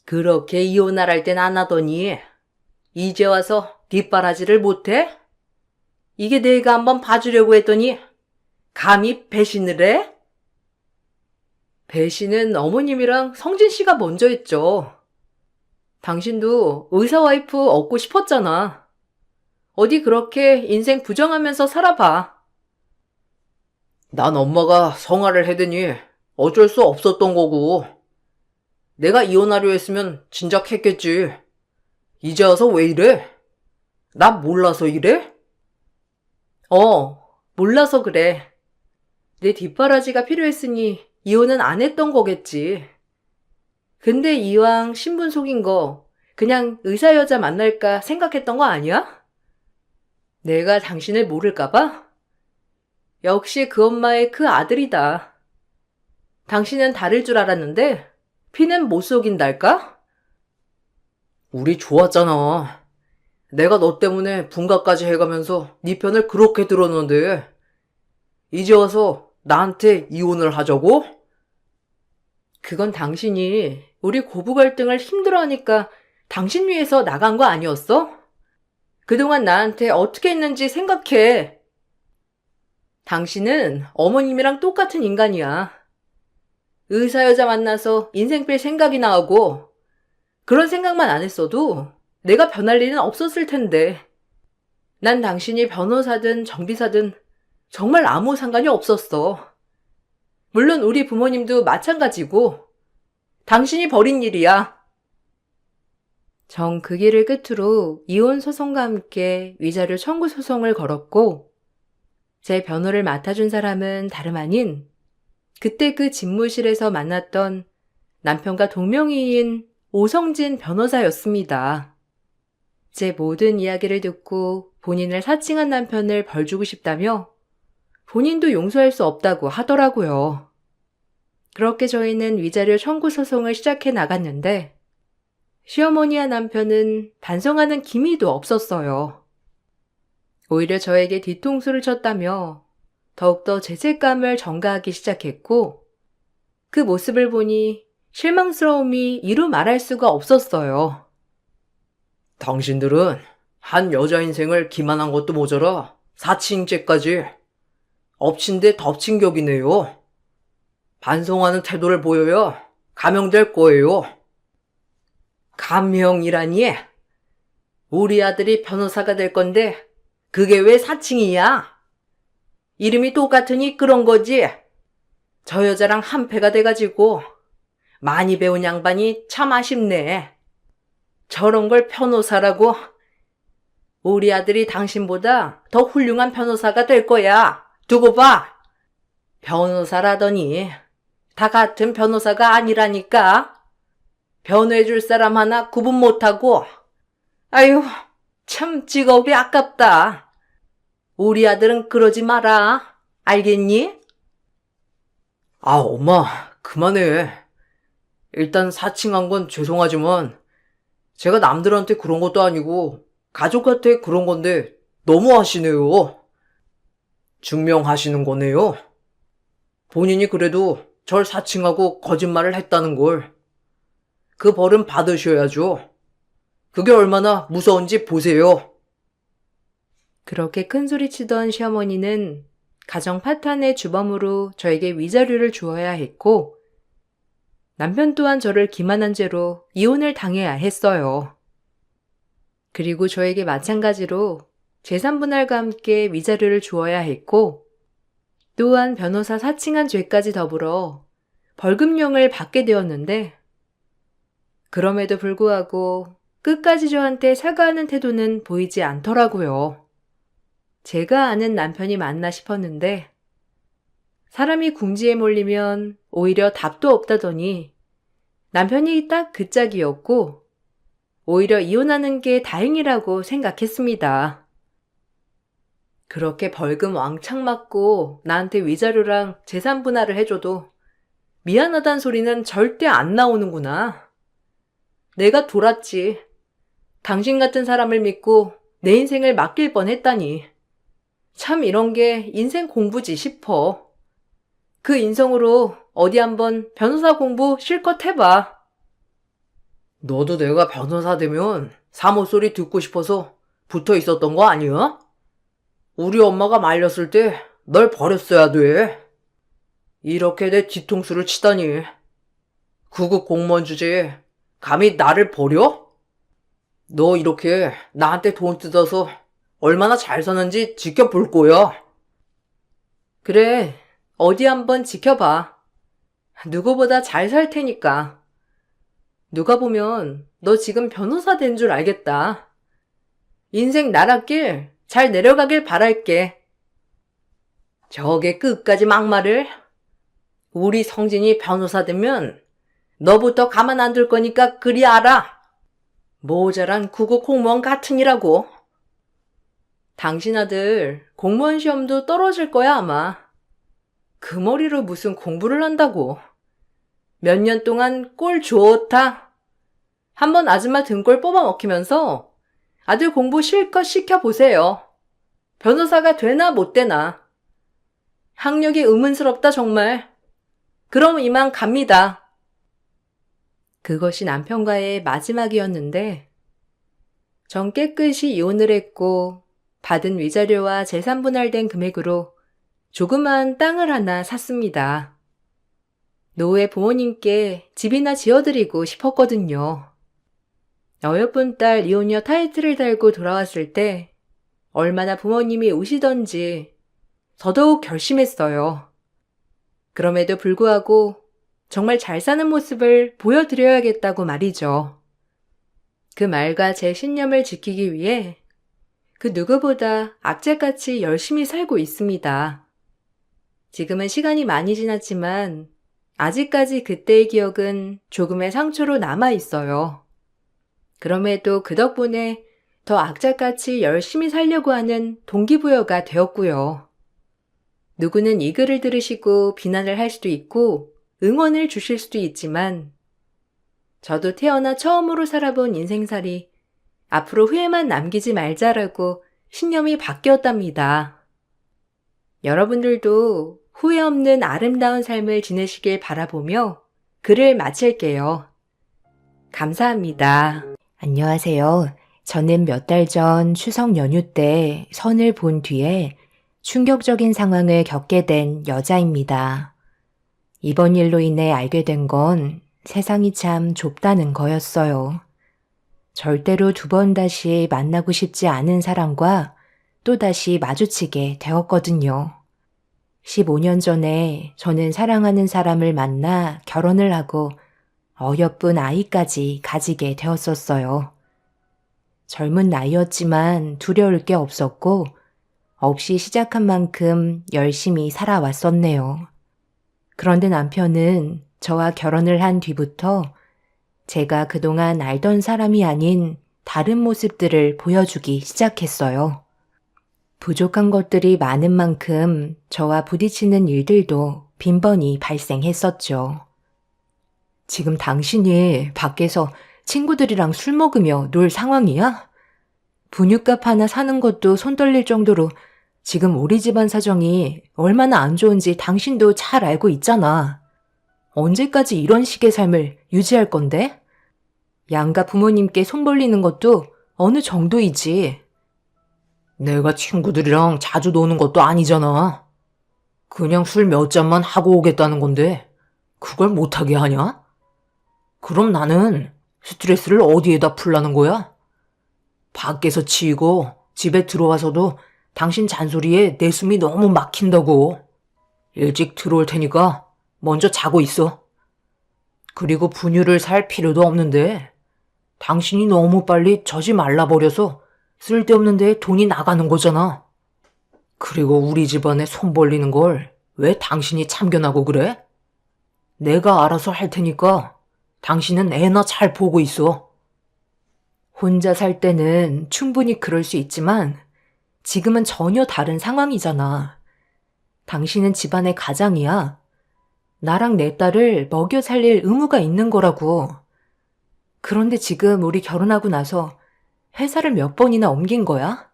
그렇게 이혼할 땐 안 하더니 이제 와서 뒷바라지를 못해? 이게 내가 한번 봐주려고 했더니 감히 배신을 해? 배신은 어머님이랑 성진 씨가 먼저 했죠. 당신도 의사 와이프 얻고 싶었잖아. 어디 그렇게 인생 부정하면서 살아봐. 난 엄마가 성화를 해대니 어쩔 수 없었던 거고. 내가 이혼하려 했으면 진작 했겠지. 이제 와서 왜 이래? 나 몰라서 이래? 몰라서 그래. 내 뒷바라지가 필요했으니 이혼은 안 했던 거겠지. 근데 이왕 신분 속인 거 그냥 의사 여자 만날까 생각했던 거 아니야? 내가 당신을 모를까봐? 역시 그 엄마의 그 아들이다. 당신은 다를 줄 알았는데 피는 못 속인달까? 우리 좋았잖아. 내가 너 때문에 분가까지 해가면서 네 편을 그렇게 들었는데 이제 와서 나한테 이혼을 하자고? 그건 당신이 우리 고부 갈등을 힘들어하니까 당신 위해서 나간 거 아니었어? 그동안 나한테 어떻게 했는지 생각해. 당신은 어머님이랑 똑같은 인간이야. 의사 여자 만나서 인생 뺄 생각이 나고 그런 생각만 안 했어도 내가 변할 일은 없었을 텐데. 난 당신이 변호사든 정비사든 정말 아무 상관이 없었어. 물론 우리 부모님도 마찬가지고 당신이 벌인 일이야. 정 그 길을 끝으로 이혼 소송과 함께 위자료 청구 소송을 걸었고 제 변호를 맡아준 사람은 다름 아닌 그때 그 집무실에서 만났던 남편과 동명이인 오성진 변호사였습니다. 제 모든 이야기를 듣고 본인을 사칭한 남편을 벌주고 싶다며 본인도 용서할 수 없다고 하더라고요. 그렇게 저희는 위자료 청구 소송을 시작해 나갔는데 시어머니와 남편은 반성하는 기미도 없었어요. 오히려 저에게 뒤통수를 쳤다며 더욱더 죄책감을 전가하기 시작했고 그 모습을 보니 실망스러움이 이루 말할 수가 없었어요. 당신들은 한 여자 인생을 기만한 것도 모자라 사칭죄까지 엎친 데 덮친 격이네요. 반성하는 태도를 보여야 감형될 거예요. 감형이라니? 우리 아들이 변호사가 될 건데 그게 왜 사칭이야? 이름이 똑같으니 그런 거지. 저 여자랑 한패가 돼가지고 많이 배운 양반이 참 아쉽네. 저런 걸 변호사라고? 우리 아들이 당신보다 더 훌륭한 변호사가 될 거야. 두고 봐. 변호사라더니 다 같은 변호사가 아니라니까. 변호해줄 사람 하나 구분 못하고. 아유, 참 직업이 아깝다. 우리 아들은 그러지 마라. 알겠니? 아, 엄마, 그만해. 일단 사칭한 건 죄송하지만 제가 남들한테 그런 것도 아니고 가족한테 그런 건데 너무 하시네요. 증명하시는 거네요. 본인이 그래도 절 사칭하고 거짓말을 했다는 걸. 그 벌은 받으셔야죠. 그게 얼마나 무서운지 보세요. 그렇게 큰소리치던 시어머니는 가정 파탄의 주범으로 저에게 위자료를 주어야 했고 남편 또한 저를 기만한 죄로 이혼을 당해야 했어요. 그리고 저에게 마찬가지로 재산분할과 함께 위자료를 주어야 했고 또한 변호사 사칭한 죄까지 더불어 벌금형을 받게 되었는데 그럼에도 불구하고 끝까지 저한테 사과하는 태도는 보이지 않더라고요. 제가 아는 남편이 맞나 싶었는데 사람이 궁지에 몰리면 오히려 답도 없다더니 남편이 딱 그 짝이었고 오히려 이혼하는 게 다행이라고 생각했습니다. 그렇게 벌금 왕창 맞고 나한테 위자료랑 재산 분할을 해줘도 미안하단 소리는 절대 안 나오는구나. 내가 돌았지. 당신 같은 사람을 믿고 내 인생을 맡길 뻔했다니. 참 이런 게 인생 공부지 싶어. 그 인성으로 어디 한번 변호사 공부 실컷 해봐. 너도 내가 변호사 되면 사모 소리 듣고 싶어서 붙어 있었던 거 아니야? 우리 엄마가 말렸을 때 널 버렸어야 돼. 이렇게 내 뒤통수를 치다니. 구급 공무원 주제에 감히 나를 버려? 너 이렇게 나한테 돈 뜯어서 얼마나 잘 사는지 지켜볼 거야. 그래, 어디 한번 지켜봐. 누구보다 잘 살 테니까. 누가 보면 너 지금 변호사 된 줄 알겠다. 인생 나랏길 잘 내려가길 바랄게. 저게 끝까지 막말을? 우리 성진이 변호사 되면 너부터 가만 안 둘 거니까 그리 알아. 모자란 구급 공무원 같으니라고. 당신 아들 공무원 시험도 떨어질 거야 아마. 그 머리로 무슨 공부를 한다고. 몇 년 동안 꼴 좋다. 한번 아줌마 등골 뽑아 먹히면서 아들 공부 실컷 시켜보세요. 변호사가 되나 못 되나. 학력이 의문스럽다 정말. 그럼 이만 갑니다. 그것이 남편과의 마지막이었는데 전 깨끗이 이혼을 했고 받은 위자료와 재산 분할된 금액으로 조그만 땅을 하나 샀습니다. 노후에 부모님께 집이나 지어드리고 싶었거든요. 어여쁜 딸 이혼녀 타이틀을 달고 돌아왔을 때 얼마나 부모님이 우시던지 더더욱 결심했어요. 그럼에도 불구하고 정말 잘 사는 모습을 보여드려야겠다고 말이죠. 그 말과 제 신념을 지키기 위해 그 누구보다 악재같이 열심히 살고 있습니다. 지금은 시간이 많이 지났지만 아직까지 그때의 기억은 조금의 상처로 남아있어요. 그럼에도 그 덕분에 더 악착같이 열심히 살려고 하는 동기부여가 되었고요. 누구는 이 글을 들으시고 비난을 할 수도 있고 응원을 주실 수도 있지만 저도 태어나 처음으로 살아본 인생살이 앞으로 후회만 남기지 말자라고 신념이 바뀌었답니다. 여러분들도 후회 없는 아름다운 삶을 지내시길 바라보며 글을 마칠게요. 감사합니다. 안녕하세요. 저는 몇 달 전 추석 연휴 때 선을 본 뒤에 충격적인 상황을 겪게 된 여자입니다. 이번 일로 인해 알게 된 건 세상이 참 좁다는 거였어요. 절대로 두 번 다시 만나고 싶지 않은 사람과 또다시 마주치게 되었거든요. 15년 전에 저는 사랑하는 사람을 만나 결혼을 하고 어여쁜 아이까지 가지게 되었었어요. 젊은 나이였지만 두려울 게 없었고 없이 시작한 만큼 열심히 살아왔었네요. 그런데 남편은 저와 결혼을 한 뒤부터 제가 그동안 알던 사람이 아닌 다른 모습들을 보여주기 시작했어요. 부족한 것들이 많은 만큼 저와 부딪히는 일들도 빈번히 발생했었죠. 지금 당신이 밖에서 친구들이랑 술 먹으며 놀 상황이야? 분유값 하나 사는 것도 손 떨릴 정도로 지금 우리 집안 사정이 얼마나 안 좋은지 당신도 잘 알고 있잖아. 언제까지 이런 식의 삶을 유지할 건데? 양가 부모님께 손 벌리는 것도 어느 정도이지. 내가 친구들이랑 자주 노는 것도 아니잖아. 그냥 술 몇 잔만 하고 오겠다는 건데 그걸 못하게 하냐? 그럼 나는 스트레스를 어디에다 풀라는 거야? 밖에서 치이고 집에 들어와서도 당신 잔소리에 내 숨이 너무 막힌다고. 일찍 들어올 테니까 먼저 자고 있어. 그리고 분유를 살 필요도 없는데 당신이 너무 빨리 젖이 말라버려서 쓸데없는 데에 돈이 나가는 거잖아. 그리고 우리 집안에 손 벌리는 걸 왜 당신이 참견하고 그래? 내가 알아서 할 테니까 당신은 애나 잘 보고 있어. 혼자 살 때는 충분히 그럴 수 있지만 지금은 전혀 다른 상황이잖아. 당신은 집안의 가장이야. 나랑 내 딸을 먹여 살릴 의무가 있는 거라고. 그런데 지금 우리 결혼하고 나서 회사를 몇 번이나 옮긴 거야?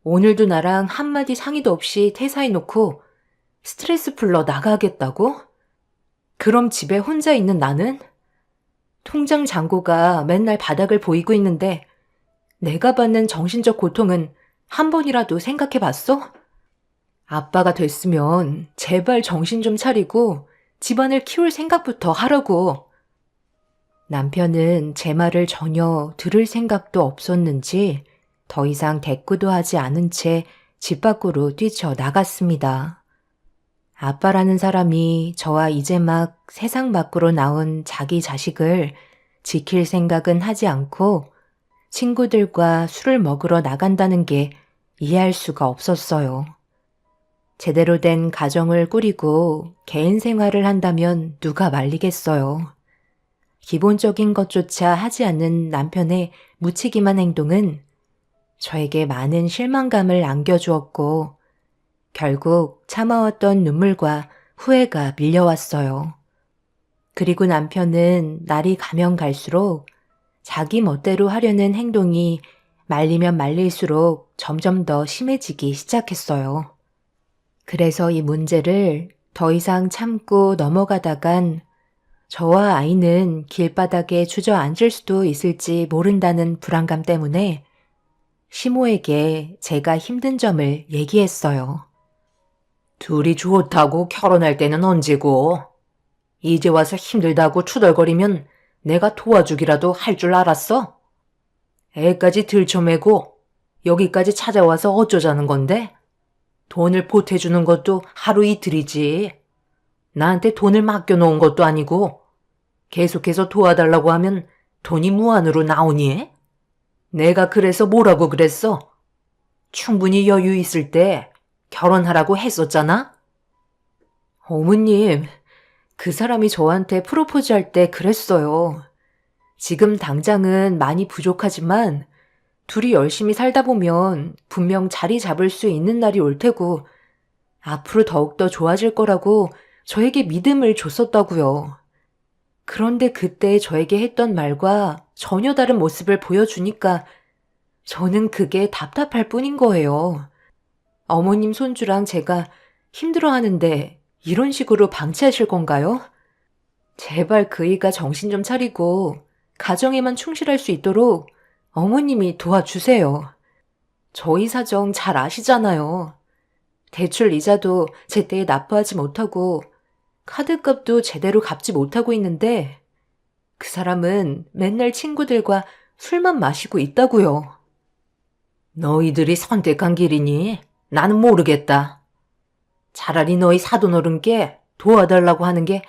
오늘도 나랑 한마디 상의도 없이 퇴사해놓고 스트레스 풀러 나가겠다고? 그럼 집에 혼자 있는 나는? 통장 잔고가 맨날 바닥을 보이고 있는데 내가 받는 정신적 고통은 한 번이라도 생각해봤어? 아빠가 됐으면 제발 정신 좀 차리고 집안을 키울 생각부터 하라고. 남편은 제 말을 전혀 들을 생각도 없었는지 더 이상 대꾸도 하지 않은 채 집 밖으로 뛰쳐나갔습니다. 아빠라는 사람이 저와 이제 막 세상 밖으로 나온 자기 자식을 지킬 생각은 하지 않고 친구들과 술을 먹으러 나간다는 게 이해할 수가 없었어요. 제대로 된 가정을 꾸리고 개인 생활을 한다면 누가 말리겠어요. 기본적인 것조차 하지 않는 남편의 무책임한 행동은 저에게 많은 실망감을 안겨주었고 결국 참아왔던 눈물과 후회가 밀려왔어요. 그리고 남편은 날이 가면 갈수록 자기 멋대로 하려는 행동이 말리면 말릴수록 점점 더 심해지기 시작했어요. 그래서 이 문제를 더 이상 참고 넘어가다간 저와 아이는 길바닥에 주저앉을 수도 있을지 모른다는 불안감 때문에 시모에게 제가 힘든 점을 얘기했어요. 둘이 좋다고 결혼할 때는 언제고? 이제 와서 힘들다고 투덜거리면 내가 도와주기라도 할 줄 알았어? 애까지 들쳐매고 여기까지 찾아와서 어쩌자는 건데? 돈을 보태주는 것도 하루 이틀이지. 나한테 돈을 맡겨놓은 것도 아니고 계속해서 도와달라고 하면 돈이 무한으로 나오니? 내가 그래서 뭐라고 그랬어? 충분히 여유 있을 때 결혼하라고 했었잖아? 어머님, 그 사람이 저한테 프로포즈할 때 그랬어요. 지금 당장은 많이 부족하지만 둘이 열심히 살다 보면 분명 자리 잡을 수 있는 날이 올 테고 앞으로 더욱더 좋아질 거라고 저에게 믿음을 줬었다고요. 그런데 그때 저에게 했던 말과 전혀 다른 모습을 보여주니까 저는 그게 답답할 뿐인 거예요. 어머님 손주랑 제가 힘들어하는데 이런 식으로 방치하실 건가요? 제발 그이가 정신 좀 차리고 가정에만 충실할 수 있도록 어머님이 도와주세요. 저희 사정 잘 아시잖아요. 대출 이자도 제때에 납부하지 못하고 카드값도 제대로 갚지 못하고 있는데 그 사람은 맨날 친구들과 술만 마시고 있다고요. 너희들이 선택한 길이니 나는 모르겠다. 차라리 너희 사돈어른께 도와달라고 하는 게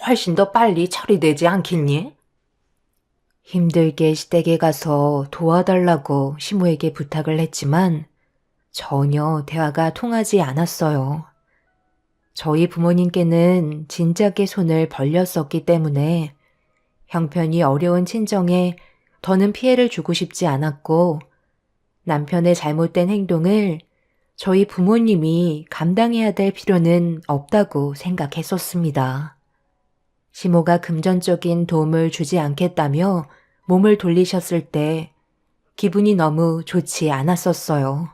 훨씬 더 빨리 처리되지 않겠니? 힘들게 시댁에 가서 도와달라고 시모에게 부탁을 했지만 전혀 대화가 통하지 않았어요. 저희 부모님께는 진작에 손을 벌렸었기 때문에 형편이 어려운 친정에 더는 피해를 주고 싶지 않았고 남편의 잘못된 행동을 저희 부모님이 감당해야 될 필요는 없다고 생각했었습니다. 시모가 금전적인 도움을 주지 않겠다며 몸을 돌리셨을 때 기분이 너무 좋지 않았었어요.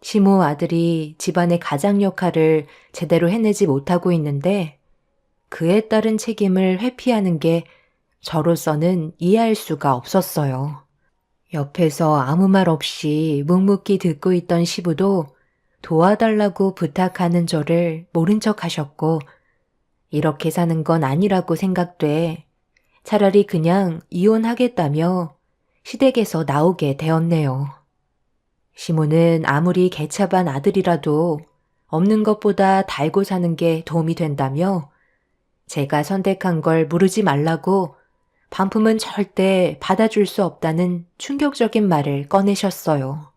시모 아들이 집안의 가장 역할을 제대로 해내지 못하고 있는데 그에 따른 책임을 회피하는 게 저로서는 이해할 수가 없었어요. 옆에서 아무 말 없이 묵묵히 듣고 있던 시부도 도와달라고 부탁하는 저를 모른 척 하셨고 이렇게 사는 건 아니라고 생각돼 차라리 그냥 이혼하겠다며 시댁에서 나오게 되었네요. 시모는 아무리 개차반 아들이라도 없는 것보다 달고 사는 게 도움이 된다며 제가 선택한 걸 물으지 말라고 반품은 절대 받아줄 수 없다는 충격적인 말을 꺼내셨어요.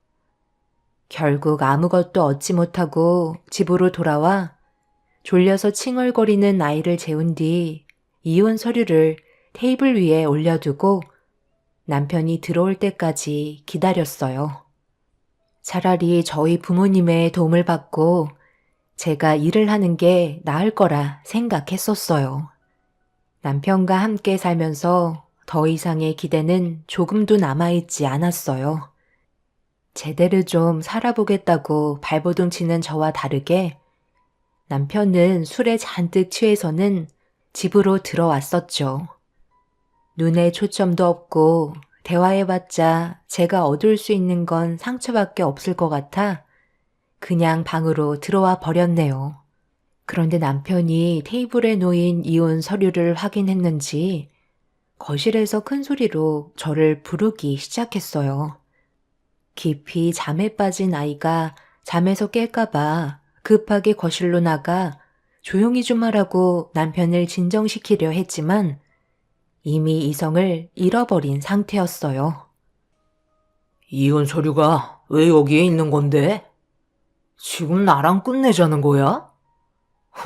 결국 아무것도 얻지 못하고 집으로 돌아와 졸려서 칭얼거리는 아이를 재운 뒤 이혼 서류를 테이블 위에 올려두고 남편이 들어올 때까지 기다렸어요. 차라리 저희 부모님의 도움을 받고 제가 일을 하는 게 나을 거라 생각했었어요. 남편과 함께 살면서 더 이상의 기대는 조금도 남아있지 않았어요. 제대로 좀 살아보겠다고 발버둥 치는 저와 다르게 남편은 술에 잔뜩 취해서는 집으로 들어왔었죠. 눈에 초점도 없고 대화해봤자 제가 얻을 수 있는 건 상처밖에 없을 것 같아 그냥 방으로 들어와 버렸네요. 그런데 남편이 테이블에 놓인 이혼 서류를 확인했는지 거실에서 큰 소리로 저를 부르기 시작했어요. 깊이 잠에 빠진 아이가 잠에서 깰까봐 급하게 거실로 나가 조용히 좀 하라고 남편을 진정시키려 했지만 이미 이성을 잃어버린 상태였어요. 이혼 서류가 왜 여기에 있는 건데? 지금 나랑 끝내자는 거야?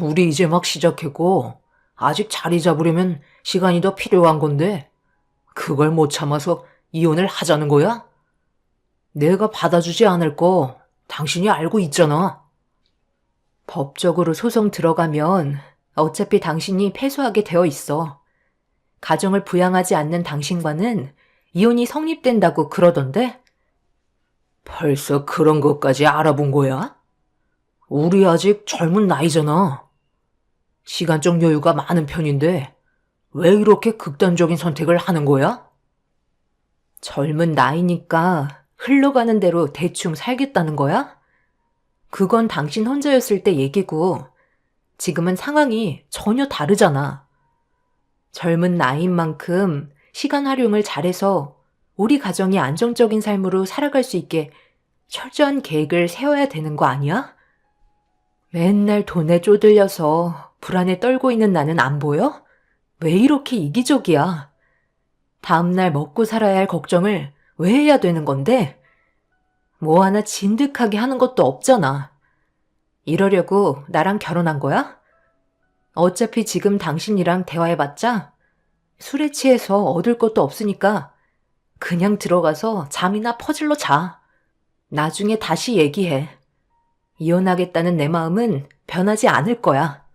우리 이제 막 시작했고 아직 자리 잡으려면 시간이 더 필요한 건데 그걸 못 참아서 이혼을 하자는 거야? 내가 받아주지 않을 거 당신이 알고 있잖아. 법적으로 소송 들어가면 어차피 당신이 패소하게 되어 있어. 가정을 부양하지 않는 당신과는 이혼이 성립된다고 그러던데? 벌써 그런 것까지 알아본 거야? 우리 아직 젊은 나이잖아. 시간적 여유가 많은 편인데 왜 이렇게 극단적인 선택을 하는 거야? 젊은 나이니까 흘러가는 대로 대충 살겠다는 거야? 그건 당신 혼자였을 때 얘기고 지금은 상황이 전혀 다르잖아. 젊은 나이인 만큼 시간 활용을 잘해서 우리 가정이 안정적인 삶으로 살아갈 수 있게 철저한 계획을 세워야 되는 거 아니야? 맨날 돈에 쪼들려서 불안에 떨고 있는 나는 안 보여? 왜 이렇게 이기적이야? 다음날 먹고 살아야 할 걱정을 왜 해야 되는 건데? 뭐 하나 진득하게 하는 것도 없잖아. 이러려고 나랑 결혼한 거야? 어차피 지금 당신이랑 대화해봤자 술에 취해서 얻을 것도 없으니까 그냥 들어가서 잠이나 퍼질러 자. 나중에 다시 얘기해. 이혼하겠다는 내 마음은 변하지 않을 거야.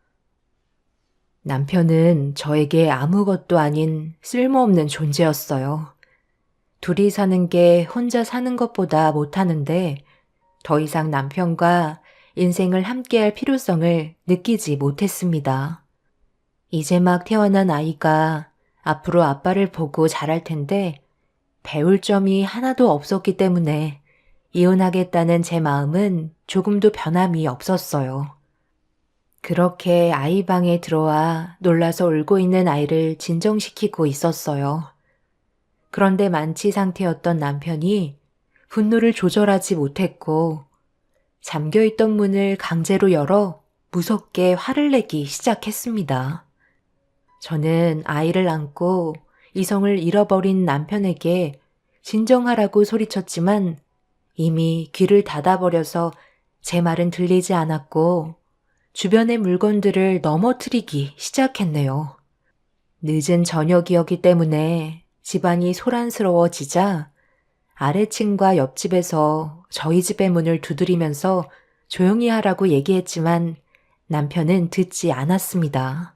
남편은 저에게 아무것도 아닌 쓸모없는 존재였어요. 둘이 사는 게 혼자 사는 것보다 못하는데 더 이상 남편과 인생을 함께할 필요성을 느끼지 못했습니다. 이제 막 태어난 아이가 앞으로 아빠를 보고 자랄 텐데 배울 점이 하나도 없었기 때문에 이혼하겠다는 제 마음은 조금도 변함이 없었어요. 그렇게 아이 방에 들어와 놀라서 울고 있는 아이를 진정시키고 있었어요. 그런데 만취 상태였던 남편이 분노를 조절하지 못했고 잠겨있던 문을 강제로 열어 무섭게 화를 내기 시작했습니다. 저는 아이를 안고 이성을 잃어버린 남편에게 진정하라고 소리쳤지만 이미 귀를 닫아버려서 제 말은 들리지 않았고 주변의 물건들을 넘어뜨리기 시작했네요. 늦은 저녁이었기 때문에 집안이 소란스러워지자 아래층과 옆집에서 저희 집의 문을 두드리면서 조용히 하라고 얘기했지만 남편은 듣지 않았습니다.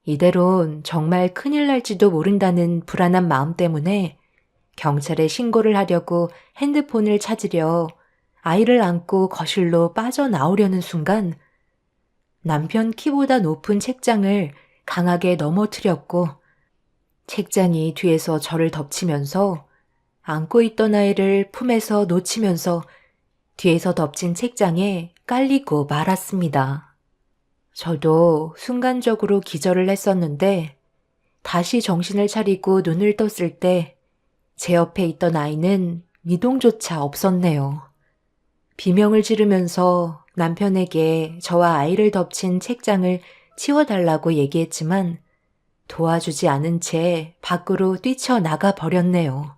이대론 정말 큰일 날지도 모른다는 불안한 마음 때문에 경찰에 신고를 하려고 핸드폰을 찾으려 아이를 안고 거실로 빠져나오려는 순간 남편 키보다 높은 책장을 강하게 넘어뜨렸고 책장이 뒤에서 저를 덮치면서 안고 있던 아이를 품에서 놓치면서 뒤에서 덮친 책장에 깔리고 말았습니다. 저도 순간적으로 기절을 했었는데 다시 정신을 차리고 눈을 떴을 때 제 옆에 있던 아이는 미동조차 없었네요. 비명을 지르면서 남편에게 저와 아이를 덮친 책장을 치워달라고 얘기했지만 도와주지 않은 채 밖으로 뛰쳐나가 버렸네요.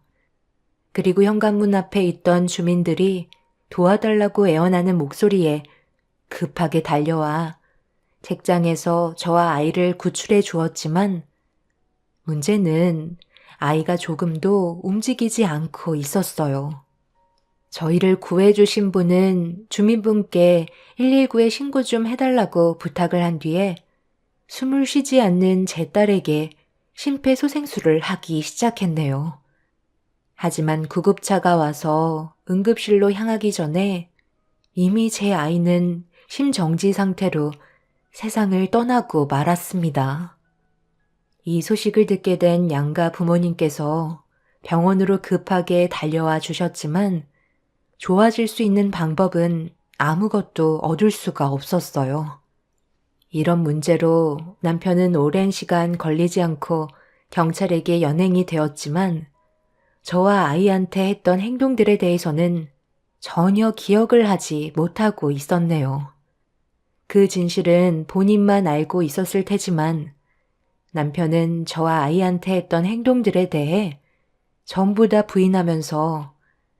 그리고 현관문 앞에 있던 주민들이 도와달라고 애원하는 목소리에 급하게 달려와 책장에서 저와 아이를 구출해 주었지만 문제는 아이가 조금도 움직이지 않고 있었어요. 저희를 구해주신 분은 주민분께 119에 신고 좀 해달라고 부탁을 한 뒤에 숨을 쉬지 않는 제 딸에게 심폐소생술을 하기 시작했네요. 하지만 구급차가 와서 응급실로 향하기 전에 이미 제 아이는 심정지 상태로 세상을 떠나고 말았습니다. 이 소식을 듣게 된 양가 부모님께서 병원으로 급하게 달려와 주셨지만 좋아질 수 있는 방법은 아무것도 얻을 수가 없었어요. 이런 문제로 남편은 오랜 시간 걸리지 않고 경찰에게 연행이 되었지만 저와 아이한테 했던 행동들에 대해서는 전혀 기억을 하지 못하고 있었네요. 그 진실은 본인만 알고 있었을 테지만 남편은 저와 아이한테 했던 행동들에 대해 전부 다 부인하면서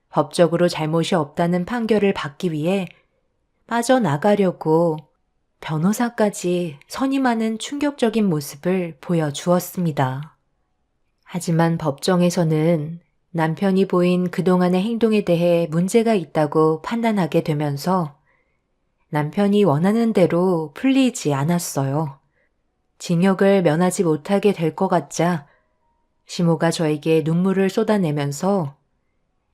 법적으로 잘못이 없다는 판결을 받기 위해 빠져나가려고 변호사까지 선임하는 충격적인 모습을 보여주었습니다. 하지만 법정에서는 남편이 보인 그동안의 행동에 대해 문제가 있다고 판단하게 되면서 남편이 원하는 대로 풀리지 않았어요. 징역을 면하지 못하게 될 것 같자 시모가 저에게 눈물을 쏟아내면서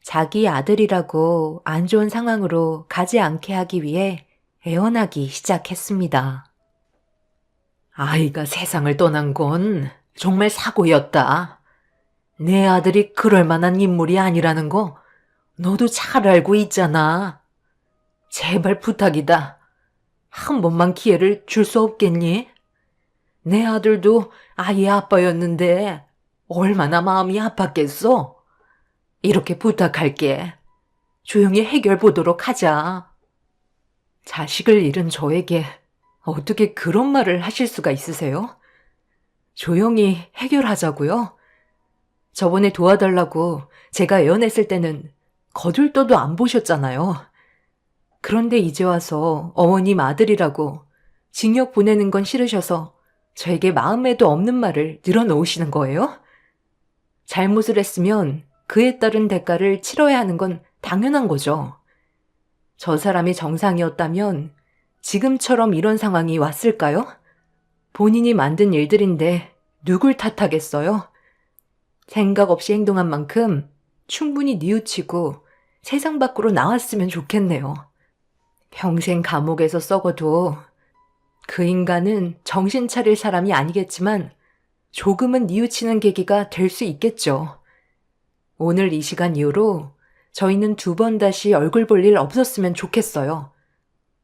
자기 아들이라고 안 좋은 상황으로 가지 않게 하기 위해 애원하기 시작했습니다. 아이가 세상을 떠난 건 정말 사고였다. 내 아들이 그럴 만한 인물이 아니라는 거 너도 잘 알고 있잖아. 제발 부탁이다. 한 번만 기회를 줄 수 없겠니? 내 아들도 아이의 아빠였는데 얼마나 마음이 아팠겠어? 이렇게 부탁할게. 조용히 해결 보도록 하자. 자식을 잃은 저에게 어떻게 그런 말을 하실 수가 있으세요? 조용히 해결하자고요? 저번에 도와달라고 제가 애원했을 때는 거들떠도 안 보셨잖아요. 그런데 이제 와서 어머님 아들이라고 징역 보내는 건 싫으셔서 저에게 마음에도 없는 말을 늘어놓으시는 거예요? 잘못을 했으면 그에 따른 대가를 치러야 하는 건 당연한 거죠. 저 사람이 정상이었다면 지금처럼 이런 상황이 왔을까요? 본인이 만든 일들인데 누굴 탓하겠어요? 생각 없이 행동한 만큼 충분히 뉘우치고 세상 밖으로 나왔으면 좋겠네요. 평생 감옥에서 썩어도 그 인간은 정신 차릴 사람이 아니겠지만 조금은 뉘우치는 계기가 될 수 있겠죠. 오늘 이 시간 이후로 저희는 2번 다시 얼굴 볼 일 없었으면 좋겠어요.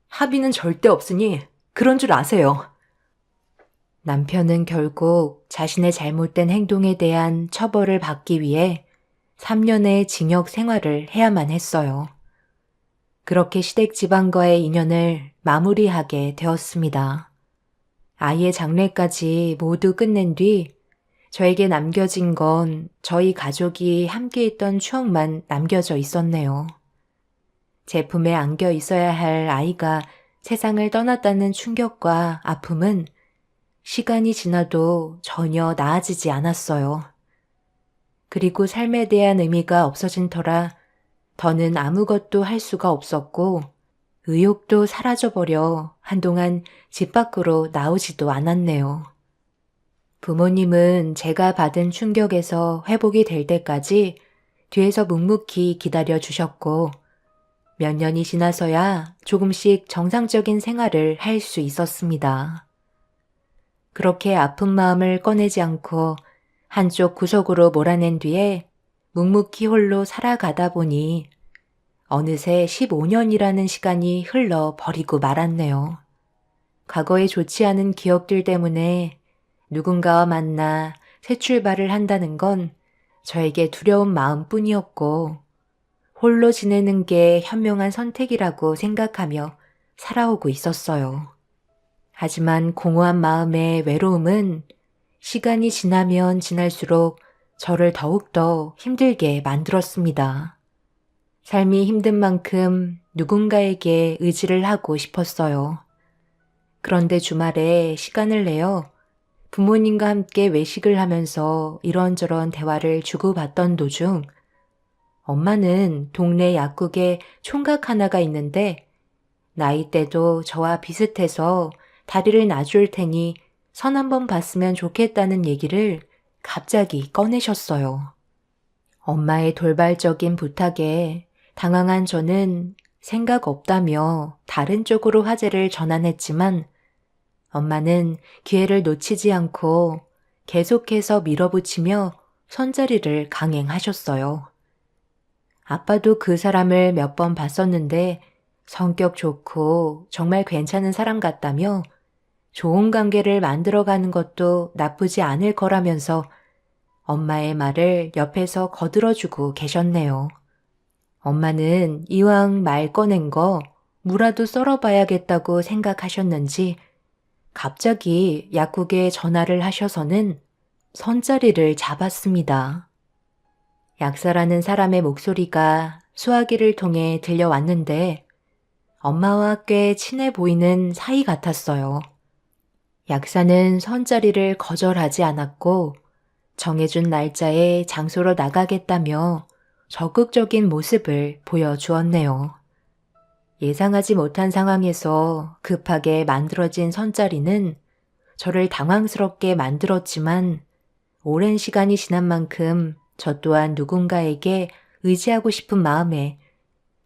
합의는 절대 없으니 그런 줄 아세요. 남편은 결국 자신의 잘못된 행동에 대한 처벌을 받기 위해 3년의 징역 생활을 해야만 했어요. 그렇게 시댁 집안과의 인연을 마무리하게 되었습니다. 아이의 장례까지 모두 끝낸 뒤 저에게 남겨진 건 저희 가족이 함께 있던 추억만 남겨져 있었네요. 제품에 안겨 있어야 할 아이가 세상을 떠났다는 충격과 아픔은 시간이 지나도 전혀 나아지지 않았어요. 그리고 삶에 대한 의미가 없어진 터라 더는 아무것도 할 수가 없었고 의욕도 사라져버려 한동안 집 밖으로 나오지도 않았네요. 부모님은 제가 받은 충격에서 회복이 될 때까지 뒤에서 묵묵히 기다려 주셨고 몇 년이 지나서야 조금씩 정상적인 생활을 할 수 있었습니다. 그렇게 아픈 마음을 꺼내지 않고 한쪽 구석으로 몰아낸 뒤에 묵묵히 홀로 살아가다 보니 어느새 15년이라는 시간이 흘러버리고 말았네요. 과거의 좋지 않은 기억들 때문에 누군가와 만나 새 출발을 한다는 건 저에게 두려운 마음뿐이었고 홀로 지내는 게 현명한 선택이라고 생각하며 살아오고 있었어요. 하지만 공허한 마음의 외로움은 시간이 지나면 지날수록 저를 더욱더 힘들게 만들었습니다. 삶이 힘든 만큼 누군가에게 의지를 하고 싶었어요. 그런데 주말에 시간을 내어 부모님과 함께 외식을 하면서 이런저런 대화를 주고받던 도중 엄마는 동네 약국에 총각 하나가 있는데 나이대도 저와 비슷해서 다리를 놔줄 테니 선 한번 봤으면 좋겠다는 얘기를 갑자기 꺼내셨어요. 엄마의 돌발적인 부탁에 당황한 저는 생각 없다며 다른 쪽으로 화제를 전환했지만 엄마는 기회를 놓치지 않고 계속해서 밀어붙이며 손자리를 강행하셨어요. 아빠도 그 사람을 몇 번 봤었는데 성격 좋고 정말 괜찮은 사람 같다며 좋은 관계를 만들어가는 것도 나쁘지 않을 거라면서 엄마의 말을 옆에서 거들어주고 계셨네요. 엄마는 이왕 말 꺼낸 거 무라도 썰어봐야겠다고 생각하셨는지 갑자기 약국에 전화를 하셔서는 선자리를 잡았습니다. 약사라는 사람의 목소리가 수화기를 통해 들려왔는데 엄마와 꽤 친해 보이는 사이 같았어요. 약사는 선자리를 거절하지 않았고 정해준 날짜에 장소로 나가겠다며 적극적인 모습을 보여주었네요. 예상하지 못한 상황에서 급하게 만들어진 선자리는 저를 당황스럽게 만들었지만 오랜 시간이 지난 만큼 저 또한 누군가에게 의지하고 싶은 마음에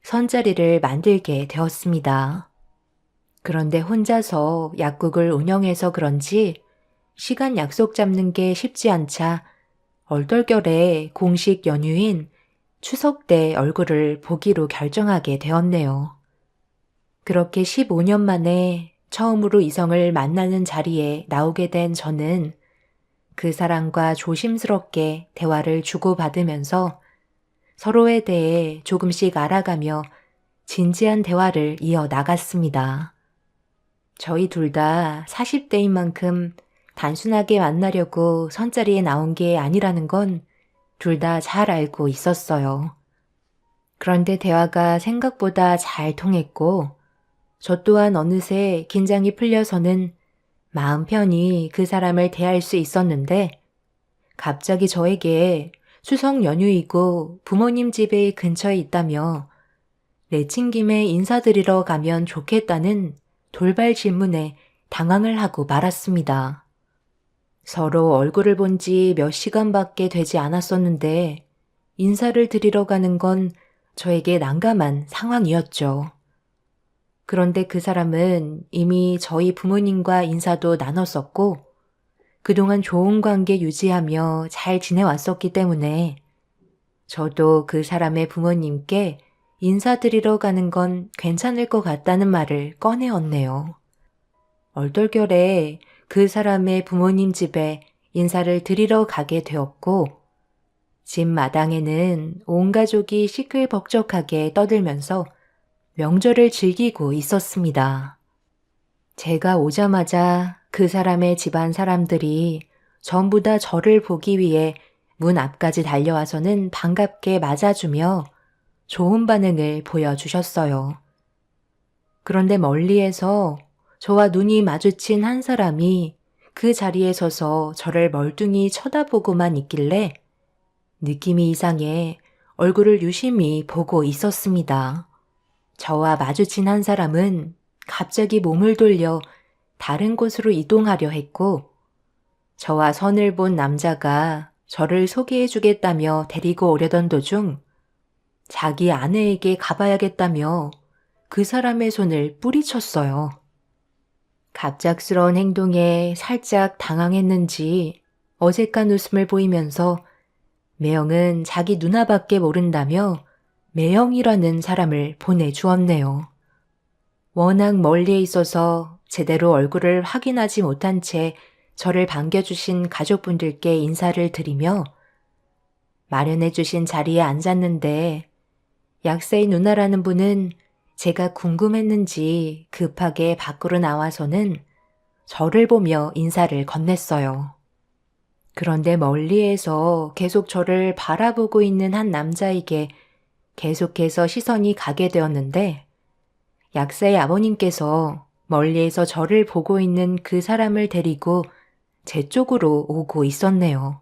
선자리를 만들게 되었습니다. 그런데 혼자서 약국을 운영해서 그런지 시간 약속 잡는 게 쉽지 않자 얼떨결에 공식 연휴인
추석 때 얼굴을 보기로 결정하게 되었네요. 그렇게 15년 만에 처음으로 이성을 만나는 자리에 나오게 된 저는 그 사람과 조심스럽게 대화를 주고받으면서 서로에 대해 조금씩 알아가며 진지한 대화를 이어나갔습니다. 저희 둘 다 40대인 만큼 단순하게 만나려고 선자리에 나온 게 아니라는 건 둘 다 잘 알고 있었어요. 그런데 대화가 생각보다 잘 통했고 저 또한 어느새 긴장이 풀려서는 마음 편히 그 사람을 대할 수 있었는데 갑자기 저에게 추석 연휴이고 부모님 집에 근처에 있다며 내친 김에 인사드리러 가면 좋겠다는 돌발 질문에 당황을 하고 말았습니다. 서로 얼굴을 본 지 몇 시간밖에 되지 않았었는데 인사를 드리러 가는 건 저에게 난감한 상황이었죠. 그런데 그 사람은 이미 저희 부모님과 인사도 나눴었고 그동안 좋은 관계 유지하며 잘 지내왔었기 때문에 저도 그 사람의 부모님께 인사드리러 가는 건 괜찮을 것 같다는 말을 꺼내었네요. 얼떨결에 그 사람의 부모님 집에 인사를 드리러 가게 되었고 집 마당에는 온 가족이 시끌벅적하게 떠들면서 명절을 즐기고 있었습니다. 제가 오자마자 그 사람의 집안 사람들이 전부 다 저를 보기 위해 문 앞까지 달려와서는 반갑게 맞아주며 좋은 반응을 보여주셨어요. 그런데 멀리에서 저와 눈이 마주친 한 사람이 그 자리에 서서 저를 멀뚱히 쳐다보고만 있길래 느낌이 이상해 얼굴을 유심히 보고 있었습니다. 저와 마주친 한 사람은 갑자기 몸을 돌려 다른 곳으로 이동하려 했고 저와 선을 본 남자가 저를 소개해 주겠다며 데리고 오려던 도중 자기 아내에게 가봐야겠다며 그 사람의 손을 뿌리쳤어요. 갑작스러운 행동에 살짝 당황했는지 어색한 웃음을 보이면서 매형은 자기 누나밖에 모른다며 매형이라는 사람을 보내주었네요. 워낙 멀리에 있어서 제대로 얼굴을 확인하지 못한 채 저를 반겨주신 가족분들께 인사를 드리며 마련해주신 자리에 앉았는데 약사의 누나라는 분은 제가 궁금했는지 급하게 밖으로 나와서는 저를 보며 인사를 건넸어요. 그런데 멀리에서 계속 저를 바라보고 있는 한 남자에게 계속해서 시선이 가게 되었는데 약사의 아버님께서 멀리에서 저를 보고 있는 그 사람을 데리고 제 쪽으로 오고 있었네요.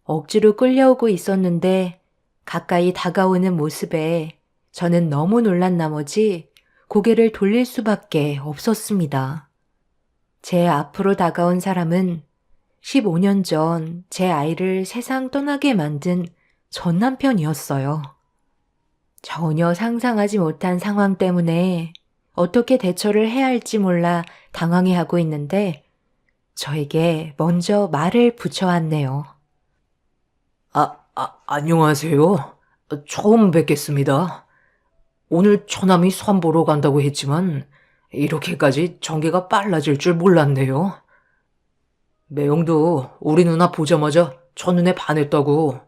억지로 끌려오고 있었는데 가까이 다가오는 모습에 저는 너무 놀란 나머지 고개를 돌릴 수밖에 없었습니다. 제 앞으로 다가온 사람은 15년 전 제 아이를 세상 떠나게 만든 전 남편이었어요. 전혀 상상하지 못한 상황 때문에 어떻게 대처를 해야 할지 몰라 당황해하고 있는데 저에게 먼저 말을 붙여왔네요.
안녕하세요. 처음 뵙겠습니다. 오늘 처남이 선 보러 간다고 했지만 이렇게까지 전개가 빨라질 줄 몰랐네요. 매형도 우리 누나 보자마자 첫눈에 반했다고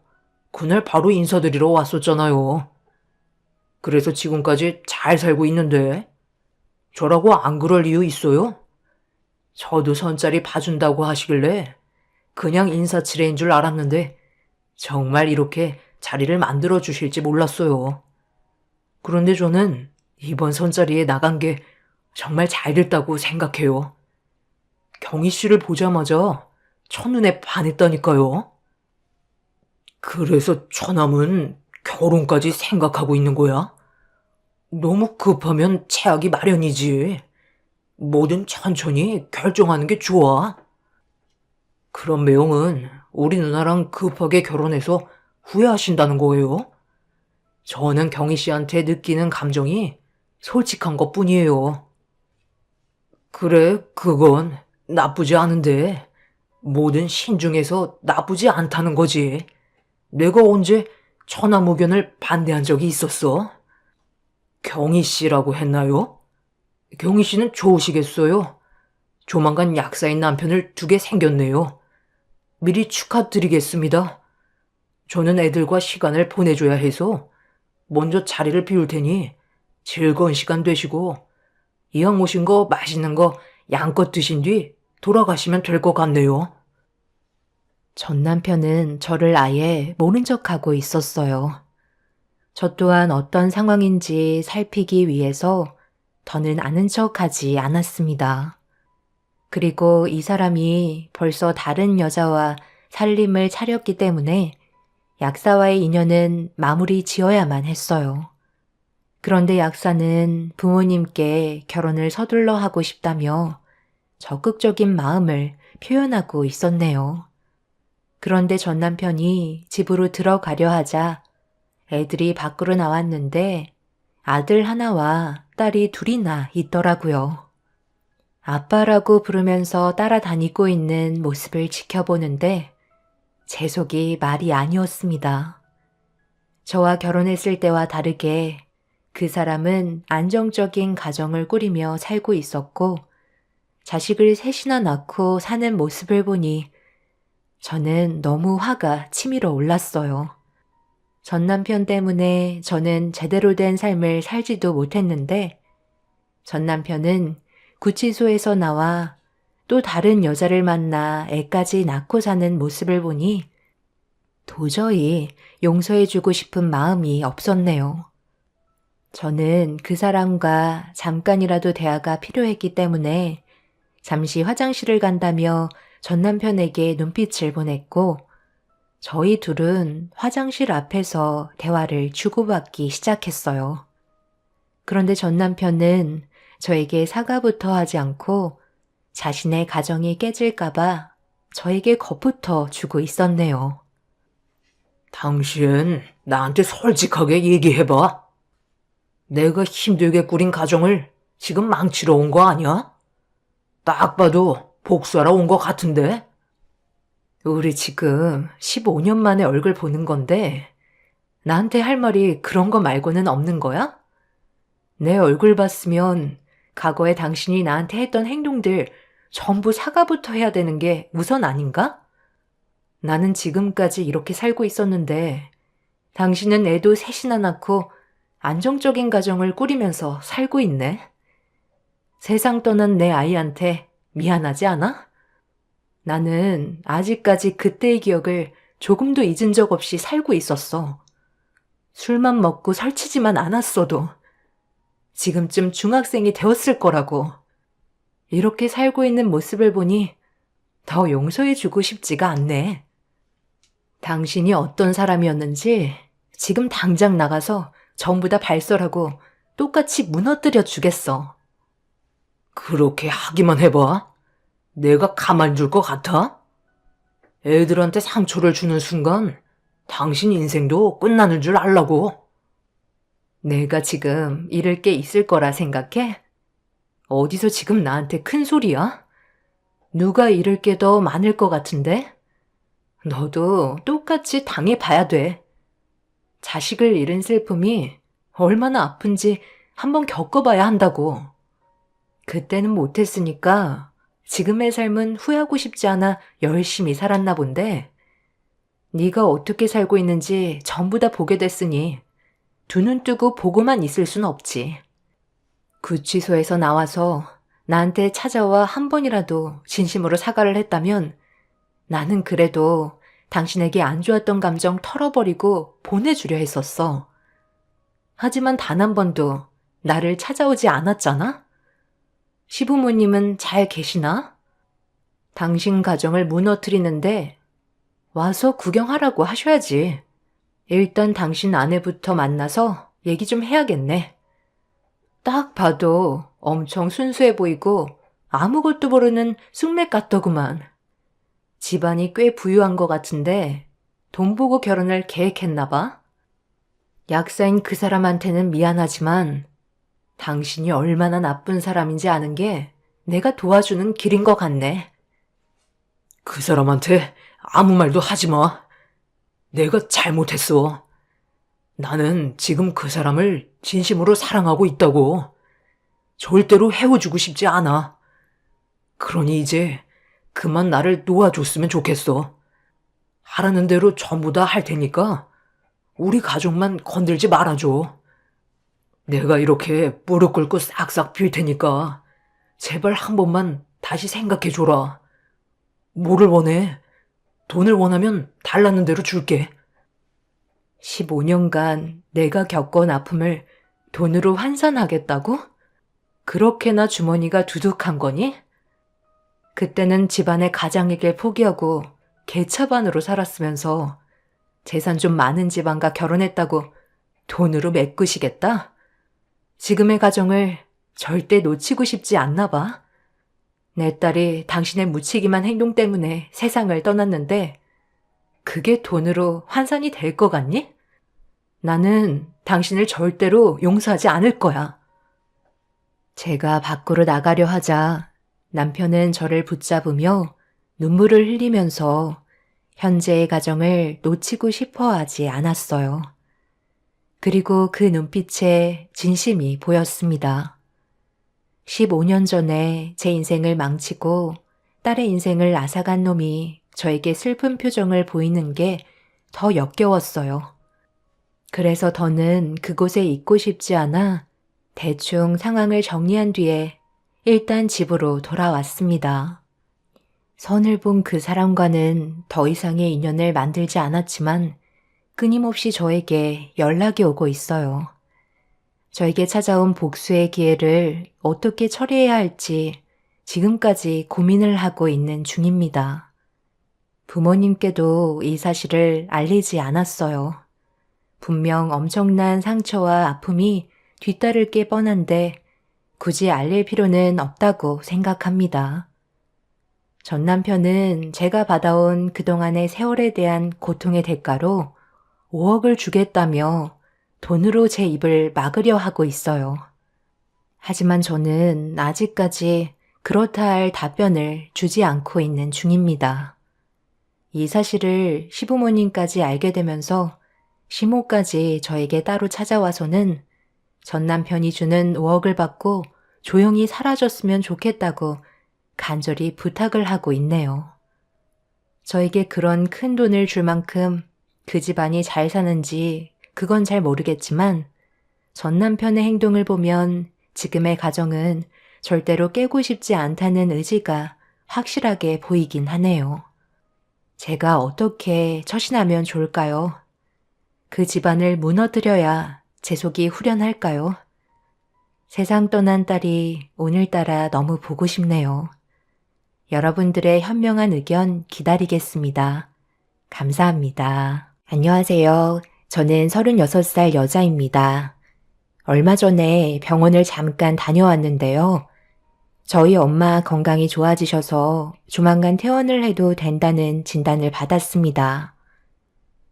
그날 바로 인사드리러 왔었잖아요. 그래서 지금까지 잘 살고 있는데 저라고 안 그럴 이유 있어요? 저도 선짜리 봐준다고 하시길래 그냥 인사치레인 줄 알았는데 정말 이렇게 자리를 만들어 주실지 몰랐어요. 그런데 저는 이번 선자리에 나간 게 정말 잘 됐다고 생각해요. 경희 씨를 보자마자 첫눈에 반했다니까요. 그래서 처남은 결혼까지 생각하고 있는 거야? 너무 급하면 체하기 마련이지. 뭐든 천천히 결정하는 게 좋아. 그럼 매형은 우리 누나랑 급하게 결혼해서 후회하신다는 거예요? 저는 경희 씨한테 느끼는 감정이 솔직한 것 뿐이에요. 그래, 그건 나쁘지 않은데, 뭐든 신중해서 나쁘지 않다는 거지. 내가 언제 천하무견을 반대한 적이 있었어? 경희 씨라고 했나요? 경희 씨는 좋으시겠어요? 조만간 약사인 남편을 두게 생겼네요. 미리 축하드리겠습니다. 저는 애들과 시간을 보내줘야 해서 먼저 자리를 비울 테니 즐거운 시간 되시고 이왕 오신 거 맛있는 거 양껏 드신 뒤 돌아가시면 될 것 같네요.
전 남편은 저를 아예 모른 척하고 있었어요. 저 또한 어떤 상황인지 살피기 위해서 더는 아는 척하지 않았습니다. 그리고 이 사람이 벌써 다른 여자와 살림을 차렸기 때문에 약사와의 인연은 마무리 지어야만 했어요. 그런데 약사는 부모님께 결혼을 서둘러 하고 싶다며 적극적인 마음을 표현하고 있었네요. 그런데 전 남편이 집으로 들어가려 하자 애들이 밖으로 나왔는데 아들 하나와 딸이 둘이나 있더라고요. 아빠라고 부르면서 따라다니고 있는 모습을 지켜보는데 제 속이 말이 아니었습니다. 저와 결혼했을 때와 다르게 그 사람은 안정적인 가정을 꾸리며 살고 있었고 자식을 셋이나 낳고 사는 모습을 보니 저는 너무 화가 치밀어 올랐어요. 전 남편 때문에 저는 제대로 된 삶을 살지도 못했는데 전 남편은 구치소에서 나와 또 다른 여자를 만나 애까지 낳고 사는 모습을 보니 도저히 용서해주고 싶은 마음이 없었네요. 저는 그 사람과 잠깐이라도 대화가 필요했기 때문에 잠시 화장실을 간다며 전 남편에게 눈빛을 보냈고 저희 둘은 화장실 앞에서 대화를 주고받기 시작했어요. 그런데 전 남편은 저에게 사과부터 하지 않고 자신의 가정이 깨질까봐 저에게 겁부터 주고 있었네요.
당신 나한테 솔직하게 얘기해봐. 내가 힘들게 꾸린 가정을 지금 망치러 온 거 아니야? 딱 봐도 복수하러 온 거 같은데?
우리 지금 15년 만에 얼굴 보는 건데 나한테 할 말이 그런 거 말고는 없는 거야? 내 얼굴 봤으면 과거에 당신이 나한테 했던 행동들 전부 사과부터 해야 되는 게 우선 아닌가? 나는 지금까지 이렇게 살고 있었는데 당신은 애도 셋이나 낳고 안정적인 가정을 꾸리면서 살고 있네. 세상 떠난 내 아이한테 미안하지 않아? 나는 아직까지 그때의 기억을 조금도 잊은 적 없이 살고 있었어. 술만 먹고 설치지만 않았어도 지금쯤 중학생이 되었을 거라고. 이렇게 살고 있는 모습을 보니 더 용서해주고 싶지가 않네. 당신이 어떤 사람이었는지 지금 당장 나가서 전부 다 발설하고 똑같이 무너뜨려 주겠어.
그렇게 하기만 해봐. 내가 가만 둘 것 같아? 애들한테 상처를 주는 순간 당신 인생도 끝나는 줄 알라고.
내가 지금 잃을 게 있을 거라 생각해? 어디서 지금 나한테 큰 소리야? 누가 잃을 게 더 많을 것 같은데? 너도 똑같이 당해봐야 돼. 자식을 잃은 슬픔이 얼마나 아픈지 한번 겪어봐야 한다고. 그때는 못했으니까 지금의 삶은 후회하고 싶지 않아 열심히 살았나 본데 네가 어떻게 살고 있는지 전부 다 보게 됐으니 두 눈 뜨고 보고만 있을 순 없지. 구치소에서 나와서 나한테 찾아와 한 번이라도 진심으로 사과를 했다면 나는 그래도 당신에게 안 좋았던 감정 털어버리고 보내주려 했었어. 하지만 단 한 번도 나를 찾아오지 않았잖아? 시부모님은 잘 계시나? 당신 가정을 무너뜨리는데 와서 구경하라고 하셔야지. 일단 당신 아내부터 만나서 얘기 좀 해야겠네. 딱 봐도 엄청 순수해 보이고 아무것도 모르는 쑥맥 같더구만. 집안이 꽤 부유한 것 같은데 돈 보고 결혼을 계획했나 봐. 약사인 그 사람한테는 미안하지만 당신이 얼마나 나쁜 사람인지 아는 게 내가 도와주는 길인 것 같네.
그 사람한테 아무 말도 하지 마. 내가 잘못했어. 나는 지금 그 사람을 진심으로 사랑하고 있다고. 절대로 헤어지고 싶지 않아. 그러니 이제 그만 나를 놓아줬으면 좋겠어. 하라는 대로 전부 다 할 테니까 우리 가족만 건들지 말아줘. 내가 이렇게 무릎 꿇고 싹싹 빌 테니까 제발 한 번만 다시 생각해줘라. 뭐를 원해? 돈을 원하면 달라는 대로 줄게.
15년간 내가 겪은 아픔을 돈으로 환산하겠다고? 그렇게나 주머니가 두둑한 거니? 그때는 집안의 가장에게 포기하고 개차반으로 살았으면서 재산 좀 많은 집안과 결혼했다고 돈으로 메꾸시겠다? 지금의 가정을 절대 놓치고 싶지 않나 봐. 내 딸이 당신의 무책임한 행동 때문에 세상을 떠났는데 그게 돈으로 환산이 될 것 같니? 나는 당신을 절대로 용서하지 않을 거야. 제가 밖으로 나가려 하자 남편은 저를 붙잡으며 눈물을 흘리면서 현재의 가정을 놓치고 싶어 하지 않았어요. 그리고 그 눈빛에 진심이 보였습니다. 15년 전에 제 인생을 망치고 딸의 인생을 앗아간 놈이 저에게 슬픈 표정을 보이는 게 더 역겨웠어요. 그래서 더는 그곳에 있고 싶지 않아 대충 상황을 정리한 뒤에 일단 집으로 돌아왔습니다. 선을 본 그 사람과는 더 이상의 인연을 만들지 않았지만 끊임없이 저에게 연락이 오고 있어요. 저에게 찾아온 복수의 기회를 어떻게 처리해야 할지 지금까지 고민을 하고 있는 중입니다. 부모님께도 이 사실을 알리지 않았어요. 분명 엄청난 상처와 아픔이 뒤따를 게 뻔한데 굳이 알릴 필요는 없다고 생각합니다. 전 남편은 제가 받아온 그동안의 세월에 대한 고통의 대가로 5억을 주겠다며 돈으로 제 입을 막으려 하고 있어요. 하지만 저는 아직까지 그렇다 할 답변을 주지 않고 있는 중입니다. 이 사실을 시부모님까지 알게 되면서 시모까지 저에게 따로 찾아와서는 전 남편이 주는 5억을 받고 조용히 사라졌으면 좋겠다고 간절히 부탁을 하고 있네요. 저에게 그런 큰 돈을 줄 만큼 그 집안이 잘 사는지 그건 잘 모르겠지만 전 남편의 행동을 보면 지금의 가정은 절대로 깨고 싶지 않다는 의지가 확실하게 보이긴 하네요. 제가 어떻게 처신하면 좋을까요? 그 집안을 무너뜨려야 제 속이 후련할까요? 세상 떠난 딸이 오늘따라 너무 보고 싶네요. 여러분들의 현명한 의견 기다리겠습니다. 감사합니다. 안녕하세요. 저는 36살 여자입니다. 얼마 전에 병원을 잠깐 다녀왔는데요. 저희 엄마 건강이 좋아지셔서 조만간 퇴원을 해도 된다는 진단을 받았습니다.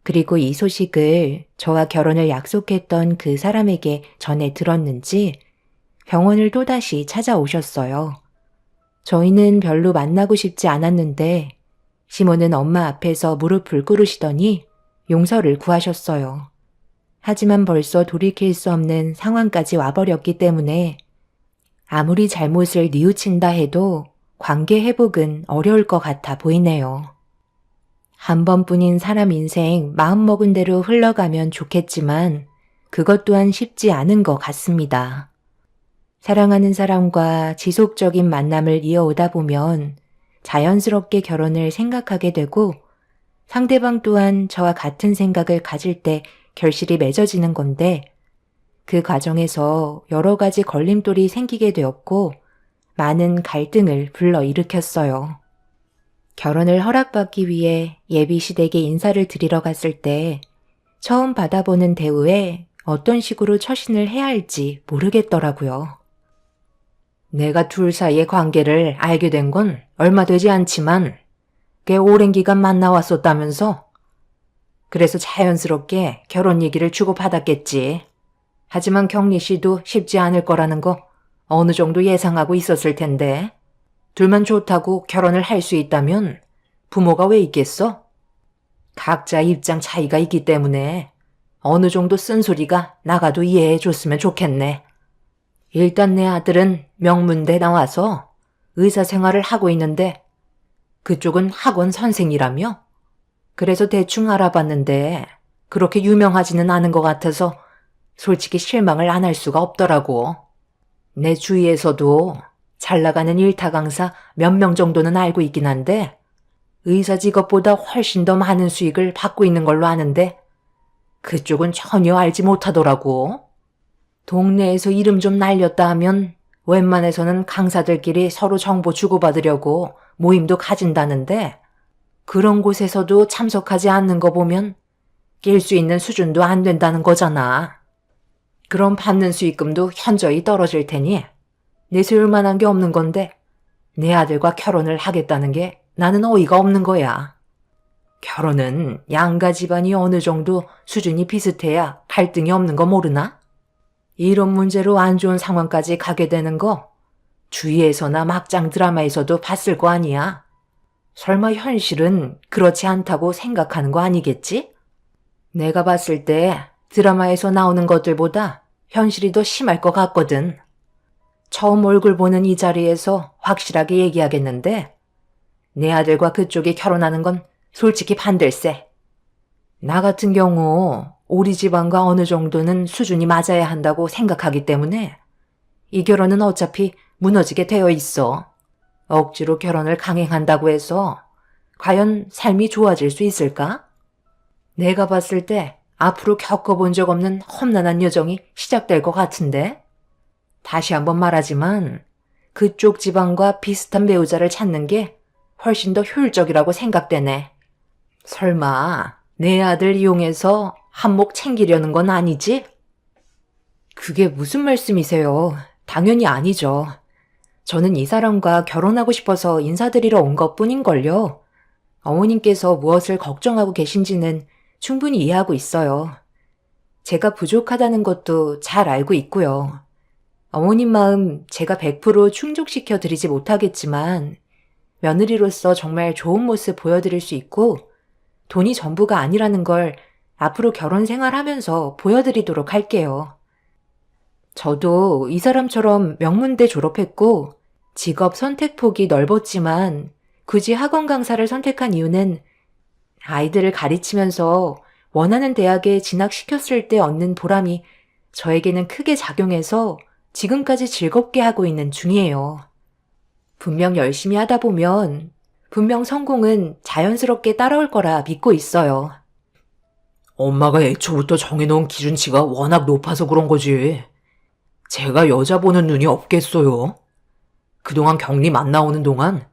그리고 이 소식을 저와 결혼을 약속했던 그 사람에게 전해 들었는지 병원을 또다시 찾아오셨어요. 저희는 별로 만나고 싶지 않았는데 시모는 엄마 앞에서 무릎을 꿇으시더니 용서를 구하셨어요. 하지만 벌써 돌이킬 수 없는 상황까지 와버렸기 때문에 아무리 잘못을 뉘우친다 해도 관계 회복은 어려울 것 같아 보이네요. 한 번뿐인 사람 인생 마음먹은 대로 흘러가면 좋겠지만 그것 또한 쉽지 않은 것 같습니다. 사랑하는 사람과 지속적인 만남을 이어오다 보면 자연스럽게 결혼을 생각하게 되고 상대방 또한 저와 같은 생각을 가질 때 결실이 맺어지는 건데 그 과정에서 여러 가지 걸림돌이 생기게 되었고 많은 갈등을 불러일으켰어요. 결혼을 허락받기 위해 예비 시댁에 인사를 드리러 갔을 때 처음 받아보는 대우에 어떤 식으로 처신을 해야 할지 모르겠더라고요. 내가 둘 사이의 관계를 알게 된 건 얼마 되지 않지만 꽤 오랜 기간 만나왔었다면서? 그래서 자연스럽게 결혼 얘기를 주고받았겠지. 하지만 경리 씨도 쉽지 않을 거라는 거 어느 정도 예상하고 있었을 텐데 둘만 좋다고 결혼을 할 수 있다면 부모가 왜 있겠어? 각자 입장 차이가 있기 때문에 어느 정도 쓴소리가 나가도 이해해 줬으면 좋겠네. 일단 내 아들은 명문대 나와서 의사 생활을 하고 있는데 그쪽은 학원 선생이라며? 그래서 대충 알아봤는데 그렇게 유명하지는 않은 것 같아서 솔직히 실망을 안 할 수가 없더라고. 내 주위에서도 잘 나가는 일타 강사 몇 명 정도는 알고 있긴 한데 의사 직업보다 훨씬 더 많은 수익을 받고 있는 걸로 아는데 그쪽은 전혀 알지 못하더라고. 동네에서 이름 좀 날렸다 하면 웬만해서는 강사들끼리 서로 정보 주고받으려고 모임도 가진다는데 그런 곳에서도 참석하지 않는 거 보면 낄 수 있는 수준도 안 된다는 거잖아. 그럼 받는 수익금도 현저히 떨어질 테니 내세울 만한 게 없는 건데 내 아들과 결혼을 하겠다는 게 나는 어이가 없는 거야. 결혼은 양가 집안이 어느 정도 수준이 비슷해야 갈등이 없는 거 모르나? 이런 문제로 안 좋은 상황까지 가게 되는 거 주위에서나 막장 드라마에서도 봤을 거 아니야. 설마 현실은 그렇지 않다고 생각하는 거 아니겠지? 내가 봤을 때 드라마에서 나오는 것들보다 현실이 더 심할 것 같거든. 처음 얼굴 보는 이 자리에서 확실하게 얘기하겠는데 내 아들과 그쪽이 결혼하는 건 솔직히 반댈세. 나 같은 경우 우리 집안과 어느 정도는 수준이 맞아야 한다고 생각하기 때문에 이 결혼은 어차피 무너지게 되어 있어. 억지로 결혼을 강행한다고 해서 과연 삶이 좋아질 수 있을까? 내가 봤을 때 앞으로 겪어본 적 없는 험난한 여정이 시작될 것 같은데? 다시 한번 말하지만 그쪽 집안과 비슷한 배우자를 찾는 게 훨씬 더 효율적이라고 생각되네. 설마 내 아들 이용해서 한몫 챙기려는 건 아니지? 그게 무슨 말씀이세요? 당연히 아니죠. 저는 이 사람과 결혼하고 싶어서 인사드리러 온 것뿐인걸요. 어머님께서 무엇을 걱정하고 계신지는 충분히 이해하고 있어요. 제가 부족하다는 것도 잘 알고 있고요. 어머님 마음 제가 100% 충족시켜 드리지 못하겠지만 며느리로서 정말 좋은 모습 보여드릴 수 있고 돈이 전부가 아니라는 걸 앞으로 결혼 생활하면서 보여드리도록 할게요. 저도 이 사람처럼 명문대 졸업했고 직업 선택 폭이 넓었지만 굳이 학원 강사를 선택한 이유는 아이들을 가르치면서 원하는 대학에 진학시켰을 때 얻는 보람이 저에게는 크게 작용해서 지금까지 즐겁게 하고 있는 중이에요. 분명 열심히 하다 보면 분명 성공은 자연스럽게 따라올 거라 믿고 있어요.
엄마가 애초부터 정해놓은 기준치가 워낙 높아서 그런 거지. 제가 여자 보는 눈이 없겠어요. 그동안 경림 안 나오는 동안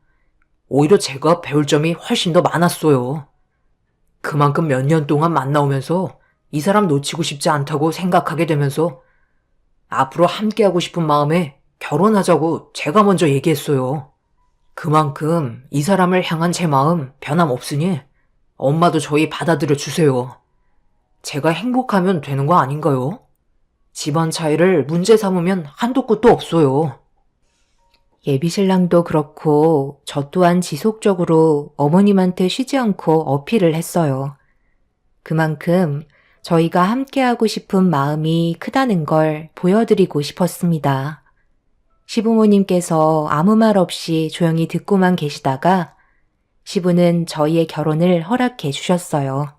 오히려 제가 배울 점이 훨씬 더 많았어요. 그만큼 몇 년 동안 만나오면서 이 사람 놓치고 싶지 않다고 생각하게 되면서 앞으로 함께하고 싶은 마음에 결혼하자고 제가 먼저 얘기했어요. 그만큼 이 사람을 향한 제 마음 변함없으니 엄마도 저희 받아들여 주세요. 제가 행복하면 되는 거 아닌가요? 집안 차이를 문제 삼으면 한도 끝도 없어요.
예비신랑도 그렇고 저 또한 지속적으로 어머님한테 쉬지 않고 어필을 했어요. 그만큼 저희가 함께하고 싶은 마음이 크다는 걸 보여드리고 싶었습니다. 시부모님께서 아무 말 없이 조용히 듣고만 계시다가 시부는 저희의 결혼을 허락해 주셨어요.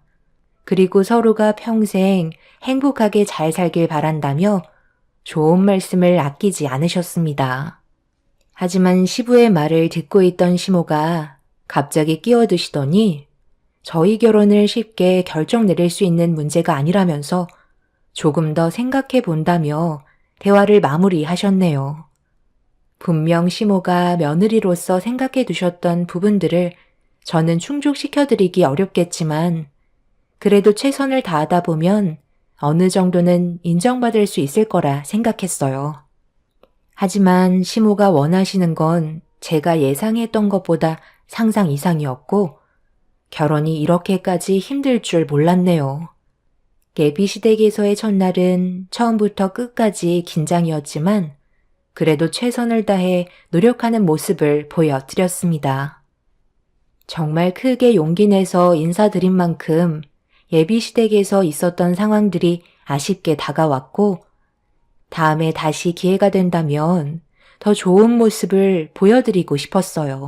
그리고 서로가 평생 행복하게 잘 살길 바란다며 좋은 말씀을 아끼지 않으셨습니다. 하지만 시부의 말을 듣고 있던 시모가 갑자기 끼어드시더니 저희 결혼을 쉽게 결정 내릴 수 있는 문제가 아니라면서 조금 더 생각해 본다며 대화를 마무리하셨네요. 분명 시모가 며느리로서 생각해 두셨던 부분들을 저는 충족시켜드리기 어렵겠지만 그래도 최선을 다하다 보면 어느 정도는 인정받을 수 있을 거라 생각했어요. 하지만 시모가 원하시는 건 제가 예상했던 것보다 상상 이상이었고 결혼이 이렇게까지 힘들 줄 몰랐네요. 예비시댁에서의 첫날은 처음부터 끝까지 긴장이었지만 그래도 최선을 다해 노력하는 모습을 보여드렸습니다. 정말 크게 용기 내서 인사드린 만큼 예비시댁에서 있었던 상황들이 아쉽게 다가왔고, 다음에 다시 기회가 된다면 더 좋은 모습을 보여드리고 싶었어요.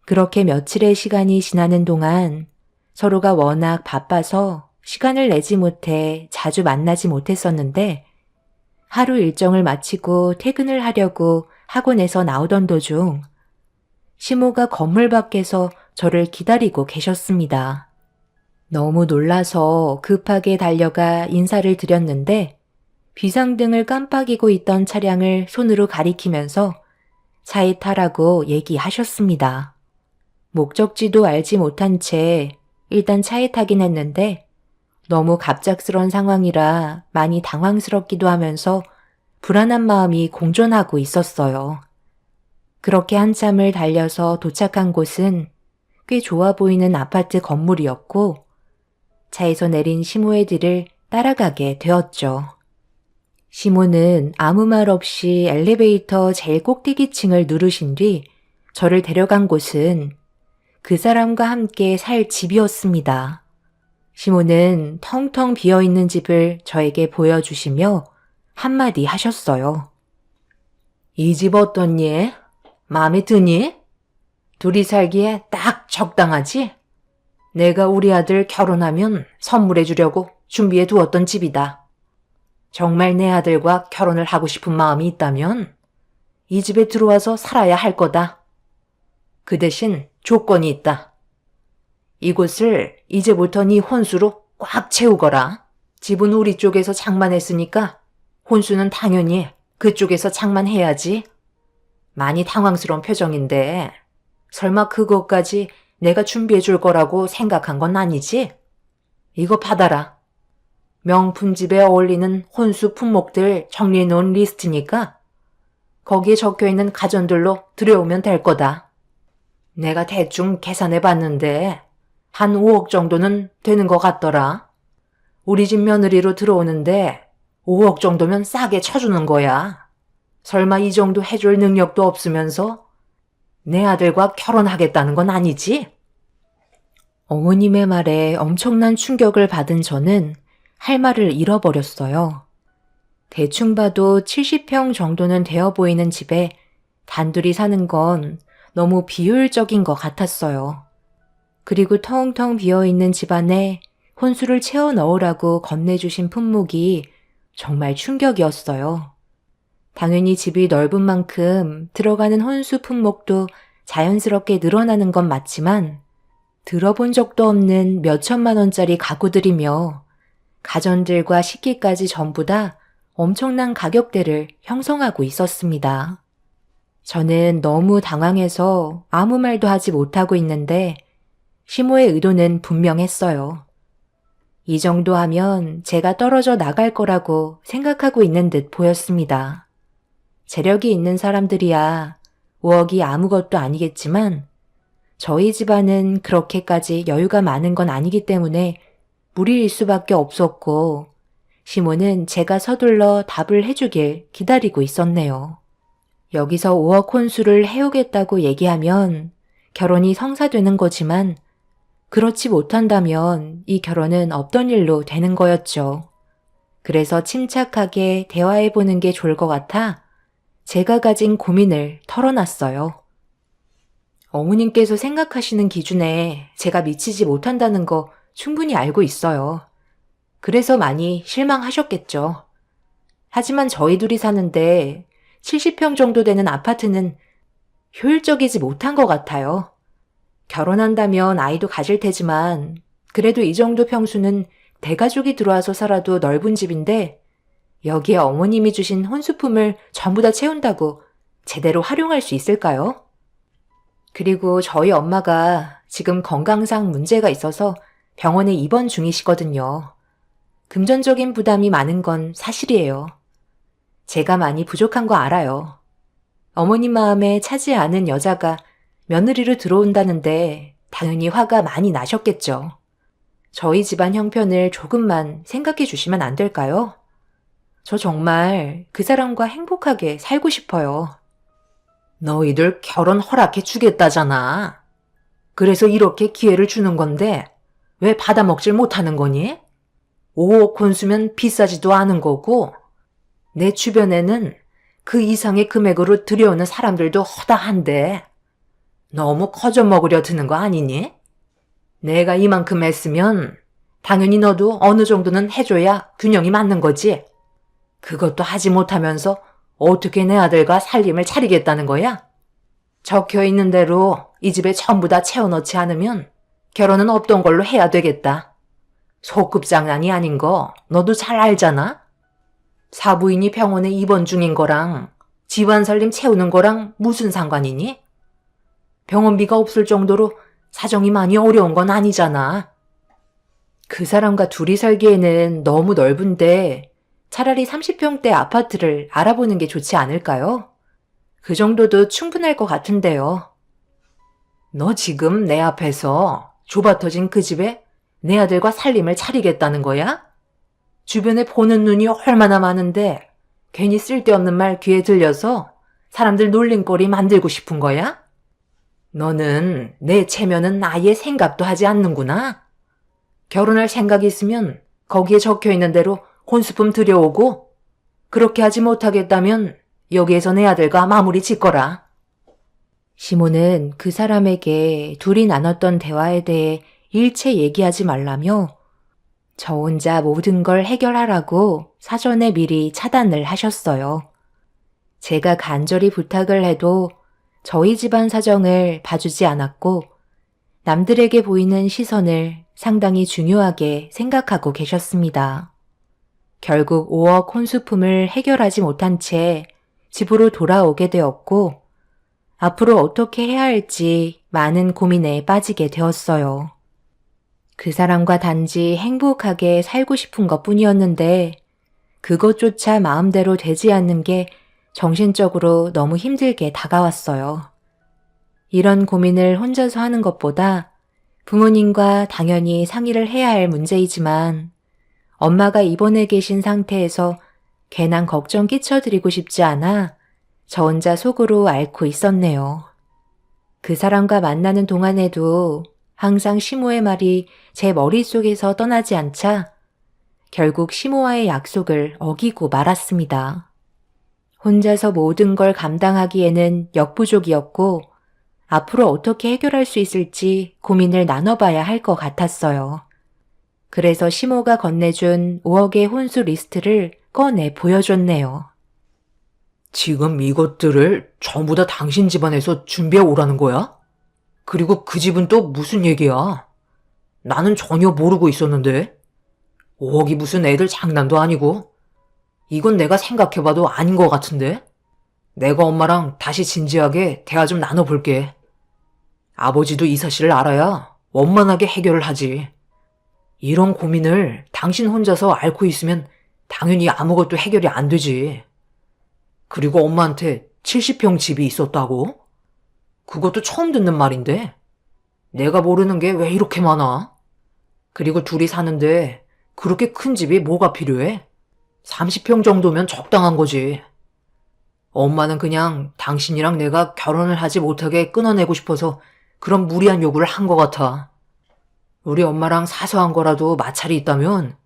그렇게 며칠의 시간이 지나는 동안 서로가 워낙 바빠서 시간을 내지 못해 자주 만나지 못했었는데, 하루 일정을 마치고 퇴근을 하려고 학원에서 나오던 도중 시모가 건물 밖에서 저를 기다리고 계셨습니다. 너무 놀라서 급하게 달려가 인사를 드렸는데 비상등을 깜빡이고 있던 차량을 손으로 가리키면서 차에 타라고 얘기하셨습니다. 목적지도 알지 못한 채 일단 차에 타긴 했는데 너무 갑작스런 상황이라 많이 당황스럽기도 하면서 불안한 마음이 공존하고 있었어요. 그렇게 한참을 달려서 도착한 곳은 꽤 좋아 보이는 아파트 건물이었고 차에서 내린 시모의 뒤를 따라가게 되었죠. 시모는 아무 말 없이 엘리베이터 제일 꼭대기층을 누르신 뒤 저를 데려간 곳은 그 사람과 함께 살 집이었습니다. 시모는 텅텅 비어있는 집을 저에게 보여주시며 한마디 하셨어요. 이 집 어떻니? 마음에 드니? 둘이 살기에 딱 적당하지? 내가 우리 아들 결혼하면 선물해 주려고 준비해 두었던 집이다. 정말 내 아들과 결혼을 하고 싶은 마음이 있다면 이 집에 들어와서 살아야 할 거다. 그 대신 조건이 있다. 이곳을 이제부터 네 혼수로 꽉 채우거라. 집은 우리 쪽에서 장만했으니까 혼수는 당연히 그쪽에서 장만해야지. 많이 당황스러운 표정인데 설마 그것까지 내가 준비해 줄 거라고 생각한 건 아니지? 이거 받아라. 명품집에 어울리는 혼수 품목들 정리해 놓은 리스트니까 거기에 적혀 있는 가전들로 들여오면 될 거다. 내가 대충 계산해 봤는데 한 5억 정도는 되는 것 같더라. 우리 집 며느리로 들어오는데 5억 정도면 싸게 쳐주는 거야. 설마 이 정도 해줄 능력도 없으면서 내 아들과 결혼하겠다는 건 아니지? 어머님의 말에 엄청난 충격을 받은 저는 할 말을 잃어버렸어요. 대충 봐도 70평 정도는 되어 보이는 집에 단둘이 사는 건 너무 비효율적인 것 같았어요. 그리고 텅텅 비어있는 집 안에 혼수를 채워 넣으라고 건네주신 품목이 정말 충격이었어요. 당연히 집이 넓은 만큼 들어가는 혼수 품목도 자연스럽게 늘어나는 건 맞지만 들어본 적도 없는 몇천만 원짜리 가구들이며 가전들과 식기까지 전부 다 엄청난 가격대를 형성하고 있었습니다. 저는 너무 당황해서 아무 말도 하지 못하고 있는데 시모의 의도는 분명했어요. 이 정도 하면 제가 떨어져 나갈 거라고 생각하고 있는 듯 보였습니다. 재력이 있는 사람들이야 5억이 아무것도 아니겠지만 저희 집안은 그렇게까지 여유가 많은 건 아니기 때문에 무리일 수밖에 없었고 시모는 제가 서둘러 답을 해주길 기다리고 있었네요. 여기서 5억 혼수를 해오겠다고 얘기하면 결혼이 성사되는 거지만 그렇지 못한다면 이 결혼은 없던 일로 되는 거였죠. 그래서 침착하게 대화해보는 게 좋을 것 같아 제가 가진 고민을 털어놨어요. 어머님께서 생각하시는 기준에 제가 미치지 못한다는 거 충분히 알고 있어요. 그래서 많이 실망하셨겠죠. 하지만 저희 둘이 사는데 70평 정도 되는 아파트는 효율적이지 못한 것 같아요. 결혼한다면 아이도 가질 테지만 그래도 이 정도 평수는 대가족이 들어와서 살아도 넓은 집인데 여기에 어머님이 주신 혼수품을 전부 다 채운다고 제대로 활용할 수 있을까요? 그리고 저희 엄마가 지금 건강상 문제가 있어서 병원에 입원 중이시거든요. 금전적인 부담이 많은 건 사실이에요. 제가 많이 부족한 거 알아요. 어머님 마음에 차지 않은 여자가 며느리로 들어온다는데 당연히 화가 많이 나셨겠죠. 저희 집안 형편을 조금만 생각해 주시면 안 될까요? 저 정말 그 사람과 행복하게 살고 싶어요. 너희들 결혼 허락해 주겠다잖아. 그래서 이렇게 기회를 주는 건데 왜 받아먹질 못하는 거니? 5억 혼수면 비싸지도 않은 거고 내 주변에는 그 이상의 금액으로 들여오는 사람들도 허다한데 너무 커져 먹으려 드는 거 아니니? 내가 이만큼 했으면 당연히 너도 어느 정도는 해줘야 균형이 맞는 거지. 그것도 하지 못하면서 어떻게 내 아들과 살림을 차리겠다는 거야? 적혀 있는 대로 이 집에 전부 다 채워넣지 않으면 결혼은 없던 걸로 해야 되겠다. 소급 장난이 아닌 거 너도 잘 알잖아? 사부인이 병원에 입원 중인 거랑 집안 살림 채우는 거랑 무슨 상관이니? 병원비가 없을 정도로 사정이 많이 어려운 건 아니잖아. 그 사람과 둘이 살기에는 너무 넓은데 차라리 30평대 아파트를 알아보는 게 좋지 않을까요? 그 정도도 충분할 것 같은데요. 너 지금 내 앞에서 좁아터진 그 집에 내 아들과 살림을 차리겠다는 거야? 주변에 보는 눈이 얼마나 많은데 괜히 쓸데없는 말 귀에 들려서 사람들 놀림거리 만들고 싶은 거야? 너는 내 체면은 아예 생각도 하지 않는구나. 결혼할 생각이 있으면 거기에 적혀있는 대로 혼수품 들여오고 그렇게 하지 못하겠다면 여기에서 내 아들과 마무리 짓거라. 시몬은 그 사람에게 둘이 나눴던 대화에 대해 일체 얘기하지 말라며 저 혼자 모든 걸 해결하라고 사전에 미리 차단을 하셨어요. 제가 간절히 부탁을 해도 저희 집안 사정을 봐주지 않았고 남들에게 보이는 시선을 상당히 중요하게 생각하고 계셨습니다. 결국 5억 혼수품을 해결하지 못한 채 집으로 돌아오게 되었고 앞으로 어떻게 해야 할지 많은 고민에 빠지게 되었어요. 그 사람과 단지 행복하게 살고 싶은 것뿐이었는데 그것조차 마음대로 되지 않는 게 정신적으로 너무 힘들게 다가왔어요. 이런 고민을 혼자서 하는 것보다 부모님과 당연히 상의를 해야 할 문제이지만 엄마가 입원해 계신 상태에서 괜한 걱정 끼쳐드리고 싶지 않아 저 혼자 속으로 앓고 있었네요. 그 사람과 만나는 동안에도 항상 시모의 말이 제 머릿속에서 떠나지 않자 결국 시모와의 약속을 어기고 말았습니다. 혼자서 모든 걸 감당하기에는 역부족이었고 앞으로 어떻게 해결할 수 있을지 고민을 나눠봐야 할 것 같았어요. 그래서 시모가 건네준 5억의 혼수 리스트를 꺼내 보여줬네요.
지금 이것들을 전부 다 당신 집안에서 준비해 오라는 거야? 그리고 그 집은 또 무슨 얘기야? 나는 전혀 모르고 있었는데. 5억이 무슨 애들 장난도 아니고. 이건 내가 생각해봐도 아닌 것 같은데. 내가 엄마랑 다시 진지하게 대화 좀 나눠볼게. 아버지도 이 사실을 알아야 원만하게 해결을 하지. 이런 고민을 당신 혼자서 앓고 있으면 당연히 아무것도 해결이 안 되지. 그리고 엄마한테 70평 집이 있었다고? 그것도 처음 듣는 말인데. 내가 모르는 게 왜 이렇게 많아? 그리고 둘이 사는데 그렇게 큰 집이 뭐가 필요해? 30평 정도면 적당한 거지. 엄마는 그냥 당신이랑 내가 결혼을 하지 못하게 끊어내고 싶어서 그런 무리한 요구를 한 것 같아. 우리 엄마랑 사소한 거라도 마찰이 있다면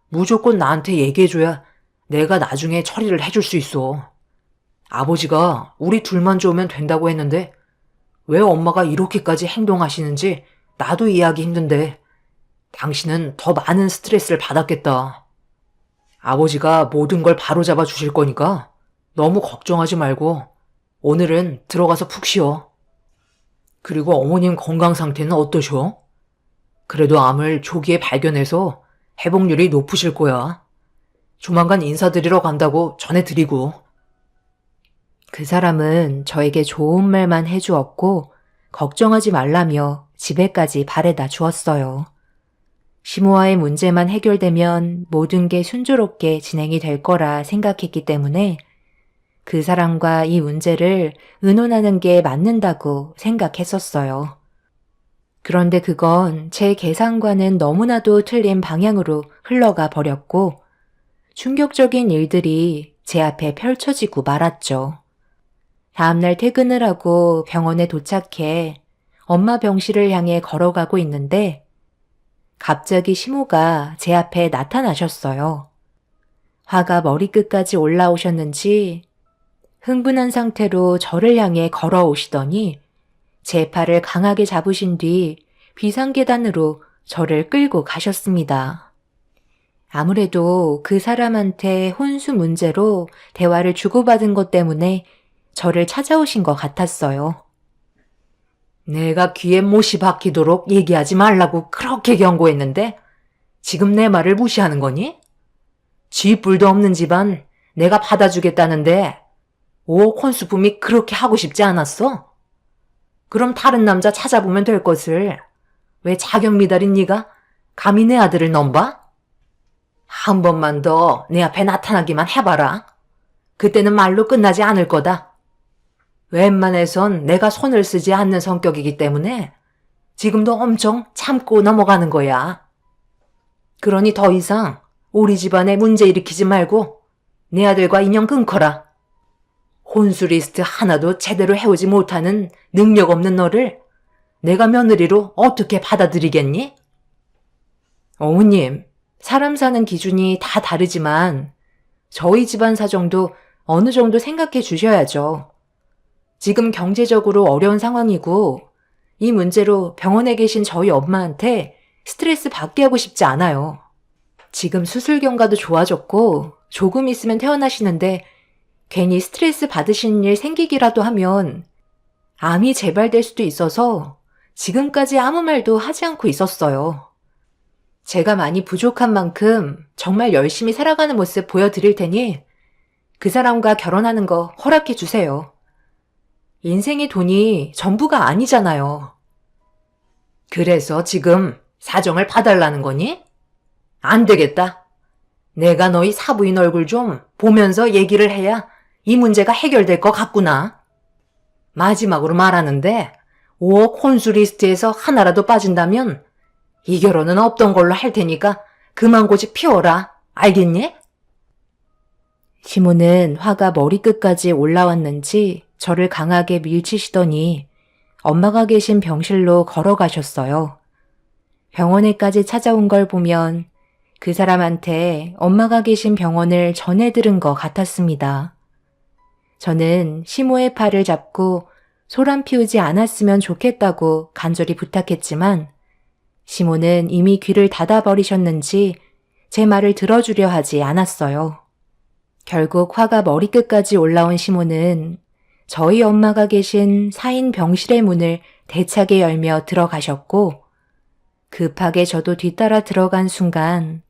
무조건 나한테 얘기해줘야 내가 나중에 처리를 해줄 수 있어. 아버지가 우리 둘만 좋으면 된다고 했는데 왜 엄마가 이렇게까지 행동하시는지 나도 이해하기 힘든데 당신은 더 많은 스트레스를 받았겠다. 아버지가 모든 걸 바로잡아 주실 거니까 너무 걱정하지 말고 오늘은 들어가서 푹 쉬어. 그리고 어머님 건강 상태는 어떠셔? 그래도 암을 조기에 발견해서 회복률이 높으실 거야. 조만간 인사드리러 간다고 전해드리고.
그 사람은 저에게 좋은 말만 해주었고 걱정하지 말라며 집에까지 바래다 주었어요. 시모와의 문제만 해결되면 모든 게 순조롭게 진행이 될 거라 생각했기 때문에 그 사람과 이 문제를 의논하는 게 맞는다고 생각했었어요. 그런데 그건 제 계산과는 너무나도 틀린 방향으로 흘러가 버렸고 충격적인 일들이 제 앞에 펼쳐지고 말았죠. 다음날 퇴근을 하고 병원에 도착해 엄마 병실을 향해 걸어가고 있는데 갑자기 시모가 제 앞에 나타나셨어요. 화가 머리끝까지 올라오셨는지 흥분한 상태로 저를 향해 걸어오시더니 제 팔을 강하게 잡으신 뒤 비상계단으로 저를 끌고 가셨습니다. 아무래도 그 사람한테 혼수 문제로 대화를 주고받은 것 때문에 저를 찾아오신 것 같았어요.
내가 귀에 못이 박히도록 얘기하지 말라고 그렇게 경고했는데 지금 내 말을 무시하는 거니? 쥐뿔도 없는 집안 내가 받아주겠다는데 옷 혼수품이 그렇게 하고 싶지 않았어? 그럼 다른 남자 찾아보면 될 것을 왜 자격 미달인 네가 감히 내 아들을 넘봐? 한 번만 더 내 앞에 나타나기만 해봐라. 그때는 말로 끝나지 않을 거다. 웬만해선 내가 손을 쓰지 않는 성격이기 때문에 지금도 엄청 참고 넘어가는 거야. 그러니 더 이상 우리 집안에 문제 일으키지 말고 내 아들과 인연 끊거라. 혼수 리스트 하나도 제대로 해오지 못하는 능력 없는 너를 내가 며느리로 어떻게 받아들이겠니? 어머님, 사람 사는 기준이 다 다르지만 저희 집안 사정도 어느 정도 생각해 주셔야죠. 지금 경제적으로 어려운 상황이고 이 문제로 병원에 계신 저희 엄마한테 스트레스 받게 하고 싶지 않아요. 지금 수술 경과도 좋아졌고 조금 있으면 퇴원하시는데 괜히 스트레스 받으시는 일 생기기라도 하면 암이 재발될 수도 있어서 지금까지 아무 말도 하지 않고 있었어요. 제가 많이 부족한 만큼 정말 열심히 살아가는 모습 보여드릴 테니 그 사람과 결혼하는 거 허락해 주세요. 인생의 돈이 전부가 아니잖아요. 그래서 지금 사정을 봐달라는 거니? 안 되겠다. 내가 너희 사부인 얼굴 좀 보면서 얘기를 해야 이 문제가 해결될 것 같구나. 마지막으로 말하는데 5억 혼수 리스트에서 하나라도 빠진다면 이 결혼은 없던 걸로 할 테니까 그만 고집 피워라. 알겠니?
시모는 화가 머리끝까지 올라왔는지 저를 강하게 밀치시더니 엄마가 계신 병실로 걸어가셨어요. 병원에까지 찾아온 걸 보면 그 사람한테 엄마가 계신 병원을 전해 들은 것 같았습니다. 저는 시모의 팔을 잡고 소란 피우지 않았으면 좋겠다고 간절히 부탁했지만 시모는 이미 귀를 닫아버리셨는지 제 말을 들어주려 하지 않았어요. 결국 화가 머리끝까지 올라온 시모는 저희 엄마가 계신 4인 병실의 문을 대차게 열며 들어가셨고 급하게 저도 뒤따라 들어간 순간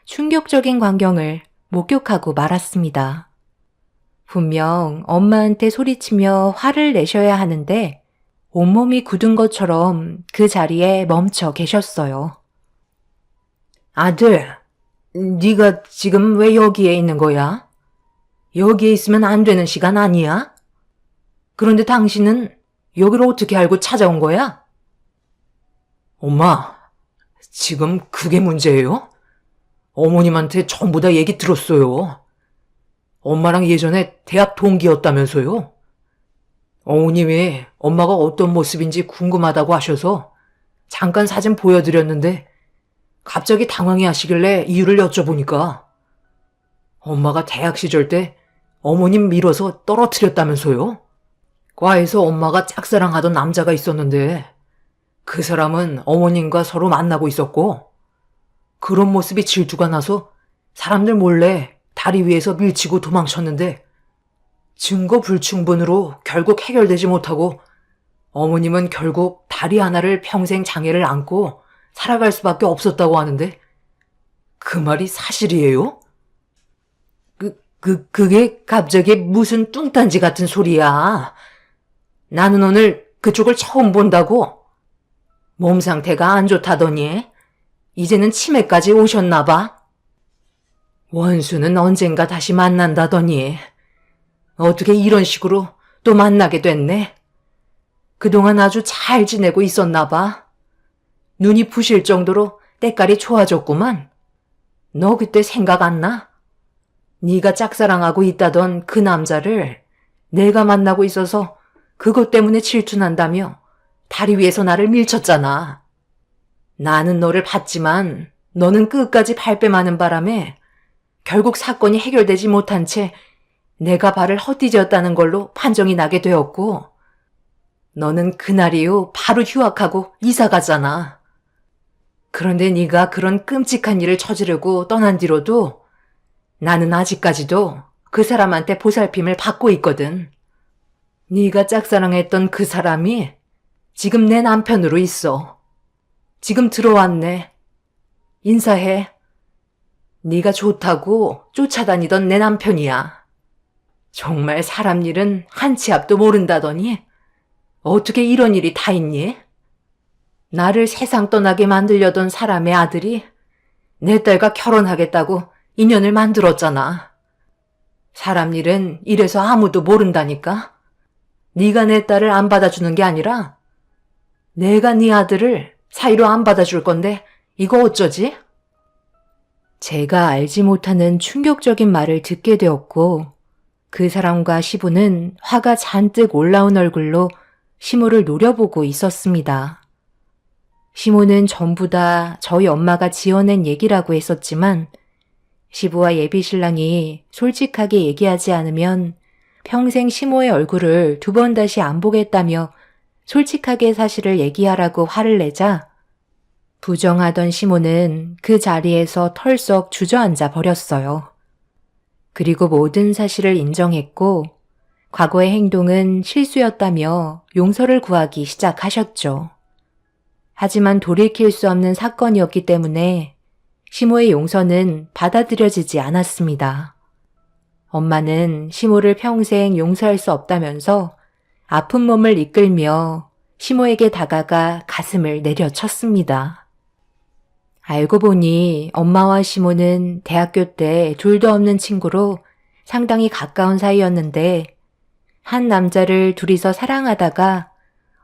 충격적인 광경을 목격하고 말았습니다. 분명 엄마한테 소리치며 화를 내셔야 하는데 온몸이 굳은 것처럼 그 자리에 멈춰 계셨어요.
아들, 네가 지금 왜 여기에 있는 거야? 여기에 있으면 안 되는 시간 아니야? 그런데 당신은 여기를 어떻게 알고 찾아온 거야? 엄마, 지금 그게 문제예요? 어머님한테 전부 다 얘기 들었어요. 엄마랑 예전에 대학 동기였다면서요? 어머님이 엄마가 어떤 모습인지 궁금하다고 하셔서 잠깐 사진 보여드렸는데 갑자기 당황해 하시길래 이유를 여쭤보니까 엄마가 대학 시절 때 어머님 밀어서 떨어뜨렸다면서요? 과에서 엄마가 짝사랑하던 남자가 있었는데 그 사람은 어머님과 서로 만나고 있었고 그런 모습이 질투가 나서 사람들 몰래 다리 위에서 밀치고 도망쳤는데 증거 불충분으로 결국 해결되지 못하고 어머님은 결국 다리 하나를 평생 장애를 안고 살아갈 수밖에 없었다고 하는데 그 말이 사실이에요? 그게 갑자기 무슨 뚱딴지 같은 소리야. 나는 오늘 그쪽을 처음 본다고. 몸 상태가 안 좋다더니 이제는 치매까지 오셨나 봐. 원수는 언젠가 다시 만난다더니 어떻게 이런 식으로 또 만나게 됐네. 그동안 아주 잘 지내고 있었나 봐. 눈이 부실 정도로 때깔이 좋아졌구만. 너 그때 생각 안 나? 네가 짝사랑하고 있다던 그 남자를 내가 만나고 있어서 그것 때문에 질투난다며 다리 위에서 나를 밀쳤잖아.
나는 너를 봤지만 너는 끝까지 발뺌하는 바람에 결국 사건이 해결되지 못한 채 내가 발을 헛디뎠다는 걸로 판정이 나게 되었고, 너는 그날 이후 바로 휴학하고 이사 갔잖아. 그런데 네가 그런 끔찍한 일을 저지르고 떠난 뒤로도 나는 아직까지도 그 사람한테 보살핌을 받고 있거든. 네가 짝사랑했던 그 사람이 지금 내 남편으로 있어. 지금 들어왔네. 인사해. 네가 좋다고 쫓아다니던 내 남편이야. 정말 사람 일은 한 치 앞도 모른다더니 어떻게 이런 일이 다 있니? 나를 세상 떠나게 만들려던 사람의 아들이 내 딸과 결혼하겠다고 인연을 만들었잖아. 사람 일은 이래서 아무도 모른다니까. 네가 내 딸을 안 받아주는 게 아니라 내가 네 아들을 사이로 안 받아줄 건데 이거 어쩌지? 제가 알지 못하는 충격적인 말을 듣게 되었고, 그 사람과 시부는 화가 잔뜩 올라온 얼굴로 시모를 노려보고 있었습니다. 시모는 전부 다 저희 엄마가 지어낸 얘기라고 했었지만, 시부와 예비신랑이 솔직하게 얘기하지 않으면 평생 시모의 얼굴을 두 번 다시 안 보겠다며 솔직하게 사실을 얘기하라고 화를 내자, 부정하던 시모는 그 자리에서 털썩 주저앉아 버렸어요. 그리고 모든 사실을 인정했고, 과거의 행동은 실수였다며 용서를 구하기 시작하셨죠. 하지만 돌이킬 수 없는 사건이었기 때문에 시모의 용서는 받아들여지지 않았습니다. 엄마는 시모를 평생 용서할 수 없다면서 아픈 몸을 이끌며 시모에게 다가가 가슴을 내려쳤습니다. 알고 보니 엄마와 시모는 대학교 때 둘도 없는 친구로 상당히 가까운 사이였는데, 한 남자를 둘이서 사랑하다가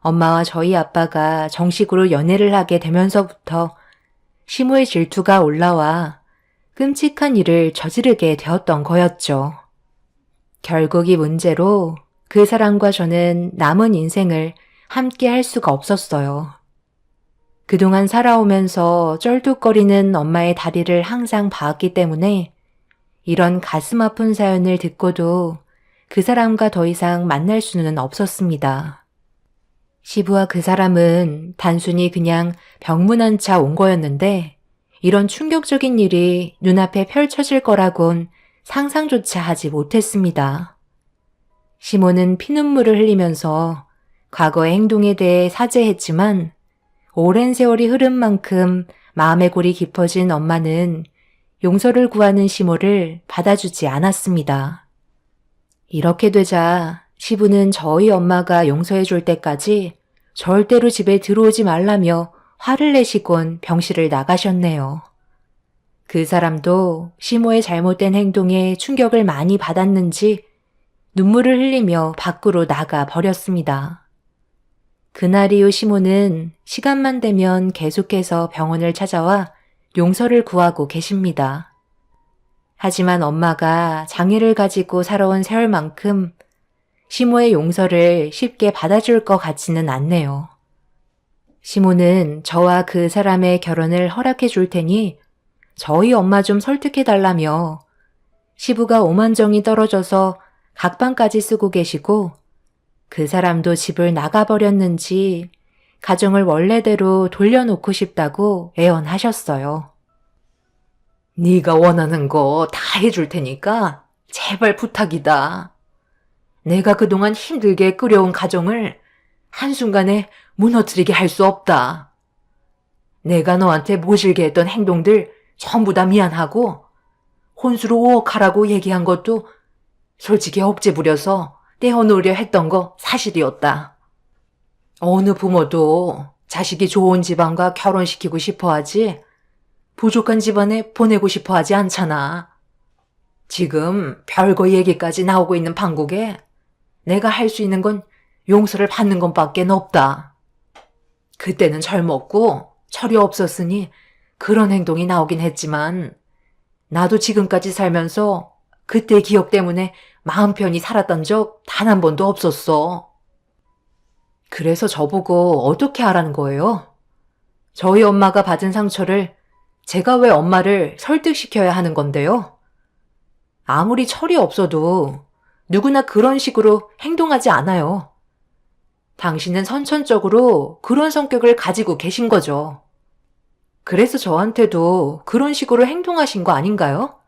엄마와 저희 아빠가 정식으로 연애를 하게 되면서부터 시모의 질투가 올라와 끔찍한 일을 저지르게 되었던 거였죠. 결국 이 문제로 그 사람과 저는 남은 인생을 함께 할 수가 없었어요. 그동안 살아오면서 쩔뚝거리는 엄마의 다리를 항상 봐왔기 때문에 이런 가슴 아픈 사연을 듣고도 그 사람과 더 이상 만날 수는 없었습니다. 시부와 그 사람은 단순히 그냥 병문안 차 온 거였는데, 이런 충격적인 일이 눈앞에 펼쳐질 거라곤 상상조차 하지 못했습니다. 시모는 피눈물을 흘리면서 과거의 행동에 대해 사죄했지만, 오랜 세월이 흐른 만큼 마음의 골이 깊어진 엄마는 용서를 구하는 시모를 받아주지 않았습니다. 이렇게 되자 시부는 저희 엄마가 용서해 줄 때까지 절대로 집에 들어오지 말라며 화를 내시곤 병실을 나가셨네요. 그 사람도 시모의 잘못된 행동에 충격을 많이 받았는지 눈물을 흘리며 밖으로 나가 버렸습니다. 그날 이후 시모는 시간만 되면 계속해서 병원을 찾아와 용서를 구하고 계십니다. 하지만 엄마가 장애를 가지고 살아온 세월만큼 시모의 용서를 쉽게 받아줄 것 같지는 않네요. 시모는 저와 그 사람의 결혼을 허락해 줄 테니 저희 엄마 좀 설득해 달라며 시부가 오만정이 떨어져서 각방까지 쓰고 계시고, 그 사람도 집을 나가버렸는지 가정을 원래대로 돌려놓고 싶다고 애원하셨어요. 네가 원하는 거 다 해줄 테니까 제발 부탁이다. 내가 그동안 힘들게 꾸려온 가정을 한순간에 무너뜨리게 할 수 없다. 내가 너한테 모질게 했던 행동들 전부 다 미안하고, 혼수로 오억하라고 얘기한 것도 솔직히 억제 부려서 떼어놓으려 했던 거 사실이었다. 어느 부모도 자식이 좋은 집안과 결혼시키고 싶어 하지 부족한 집안에 보내고 싶어 하지 않잖아. 지금 별거 얘기까지 나오고 있는 판국에 내가 할 수 있는 건 용서를 받는 것밖에 없다. 그때는 젊었고 철이 없었으니 그런 행동이 나오긴 했지만, 나도 지금까지 살면서 그때 기억 때문에 마음 편히 살았던 적 단 한 번도 없었어. 그래서 저보고 어떻게 하라는 거예요? 저희 엄마가 받은 상처를 제가 왜 엄마를 설득시켜야 하는 건데요? 아무리 철이 없어도 누구나 그런 식으로 행동하지 않아요. 당신은 선천적으로 그런 성격을 가지고 계신 거죠. 그래서 저한테도 그런 식으로 행동하신 거 아닌가요?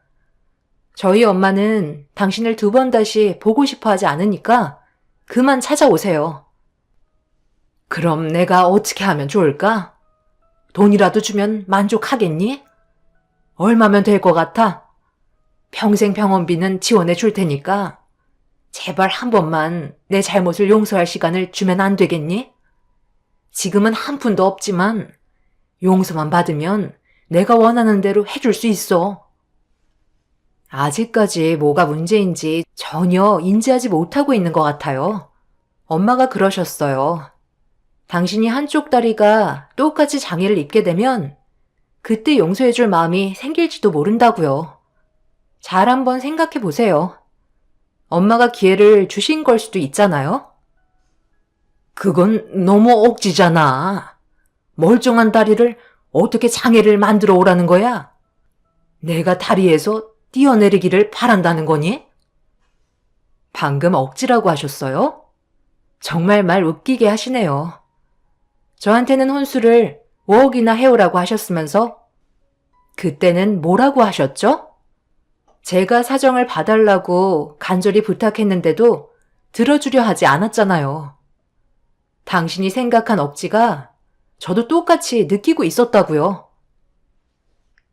저희 엄마는 당신을 2번 다시 보고 싶어 하지 않으니까 그만 찾아오세요. 그럼 내가 어떻게 하면 좋을까? 돈이라도 주면 만족하겠니? 얼마면 될 것 같아? 평생 병원비는 지원해 줄 테니까 제발 한 번만 내 잘못을 용서할 시간을 주면 안 되겠니? 지금은 한 푼도 없지만 용서만 받으면 내가 원하는 대로 해줄 수 있어. 아직까지 뭐가 문제인지 전혀 인지하지 못하고 있는 것 같아요. 엄마가 그러셨어요. 당신이 한쪽 다리가 똑같이 장애를 입게 되면 그때 용서해줄 마음이 생길지도 모른다고요. 잘 한번 생각해 보세요. 엄마가 기회를 주신 걸 수도 있잖아요? 그건 너무 억지잖아. 멀쩡한 다리를 어떻게 장애를 만들어 오라는 거야? 내가 다리에서 뛰어내리기를 바란다는 거니? 방금 억지라고 하셨어요? 정말 말 웃기게 하시네요. 저한테는 혼수를 5억이나 해오라고 하셨으면서 그때는 뭐라고 하셨죠? 제가 사정을 봐달라고 간절히 부탁했는데도 들어주려 하지 않았잖아요. 당신이 생각한 억지가 저도 똑같이 느끼고 있었다고요.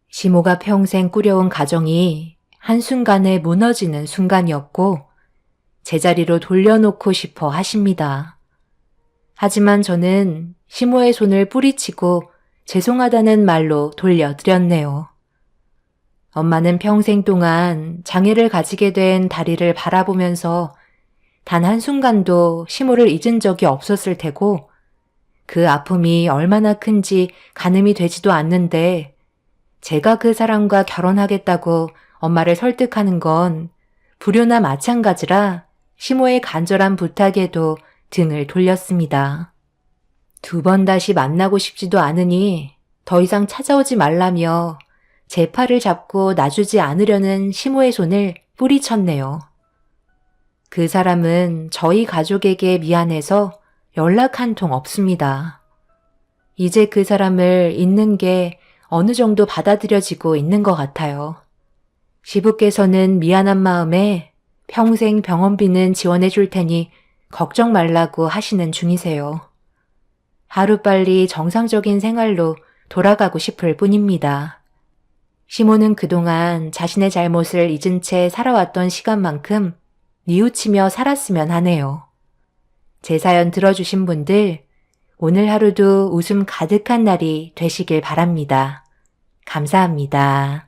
시모가 평생 꾸려온 가정이 한순간에 무너지는 순간이었고 제자리로 돌려놓고 싶어 하십니다. 하지만 저는 시모의 손을 뿌리치고 죄송하다는 말로 돌려드렸네요. 엄마는 평생 동안 장애를 가지게 된 다리를 바라보면서 단 한순간도 시모를 잊은 적이 없었을 테고 그 아픔이 얼마나 큰지 가늠이 되지도 않는데 제가 그 사람과 결혼하겠다고 엄마를 설득하는 건 불효나 마찬가지라 시모의 간절한 부탁에도 등을 돌렸습니다. 2번 다시 만나고 싶지도 않으니 더 이상 찾아오지 말라며 제 팔을 잡고 놔주지 않으려는 시모의 손을 뿌리쳤네요. 그 사람은 저희 가족에게 미안해서 연락 한 통 없습니다. 이제 그 사람을 잊는 게 어느 정도 받아들여지고 있는 것 같아요. 시부께서는 미안한 마음에 평생 병원비는 지원해 줄 테니 걱정 말라고 하시는 중이세요. 하루빨리 정상적인 생활로 돌아가고 싶을 뿐입니다. 시모는 그동안 자신의 잘못을 잊은 채 살아왔던 시간만큼 뉘우치며 살았으면 하네요. 제 사연 들어주신 분들, 오늘 하루도 웃음 가득한 날이 되시길 바랍니다. 감사합니다.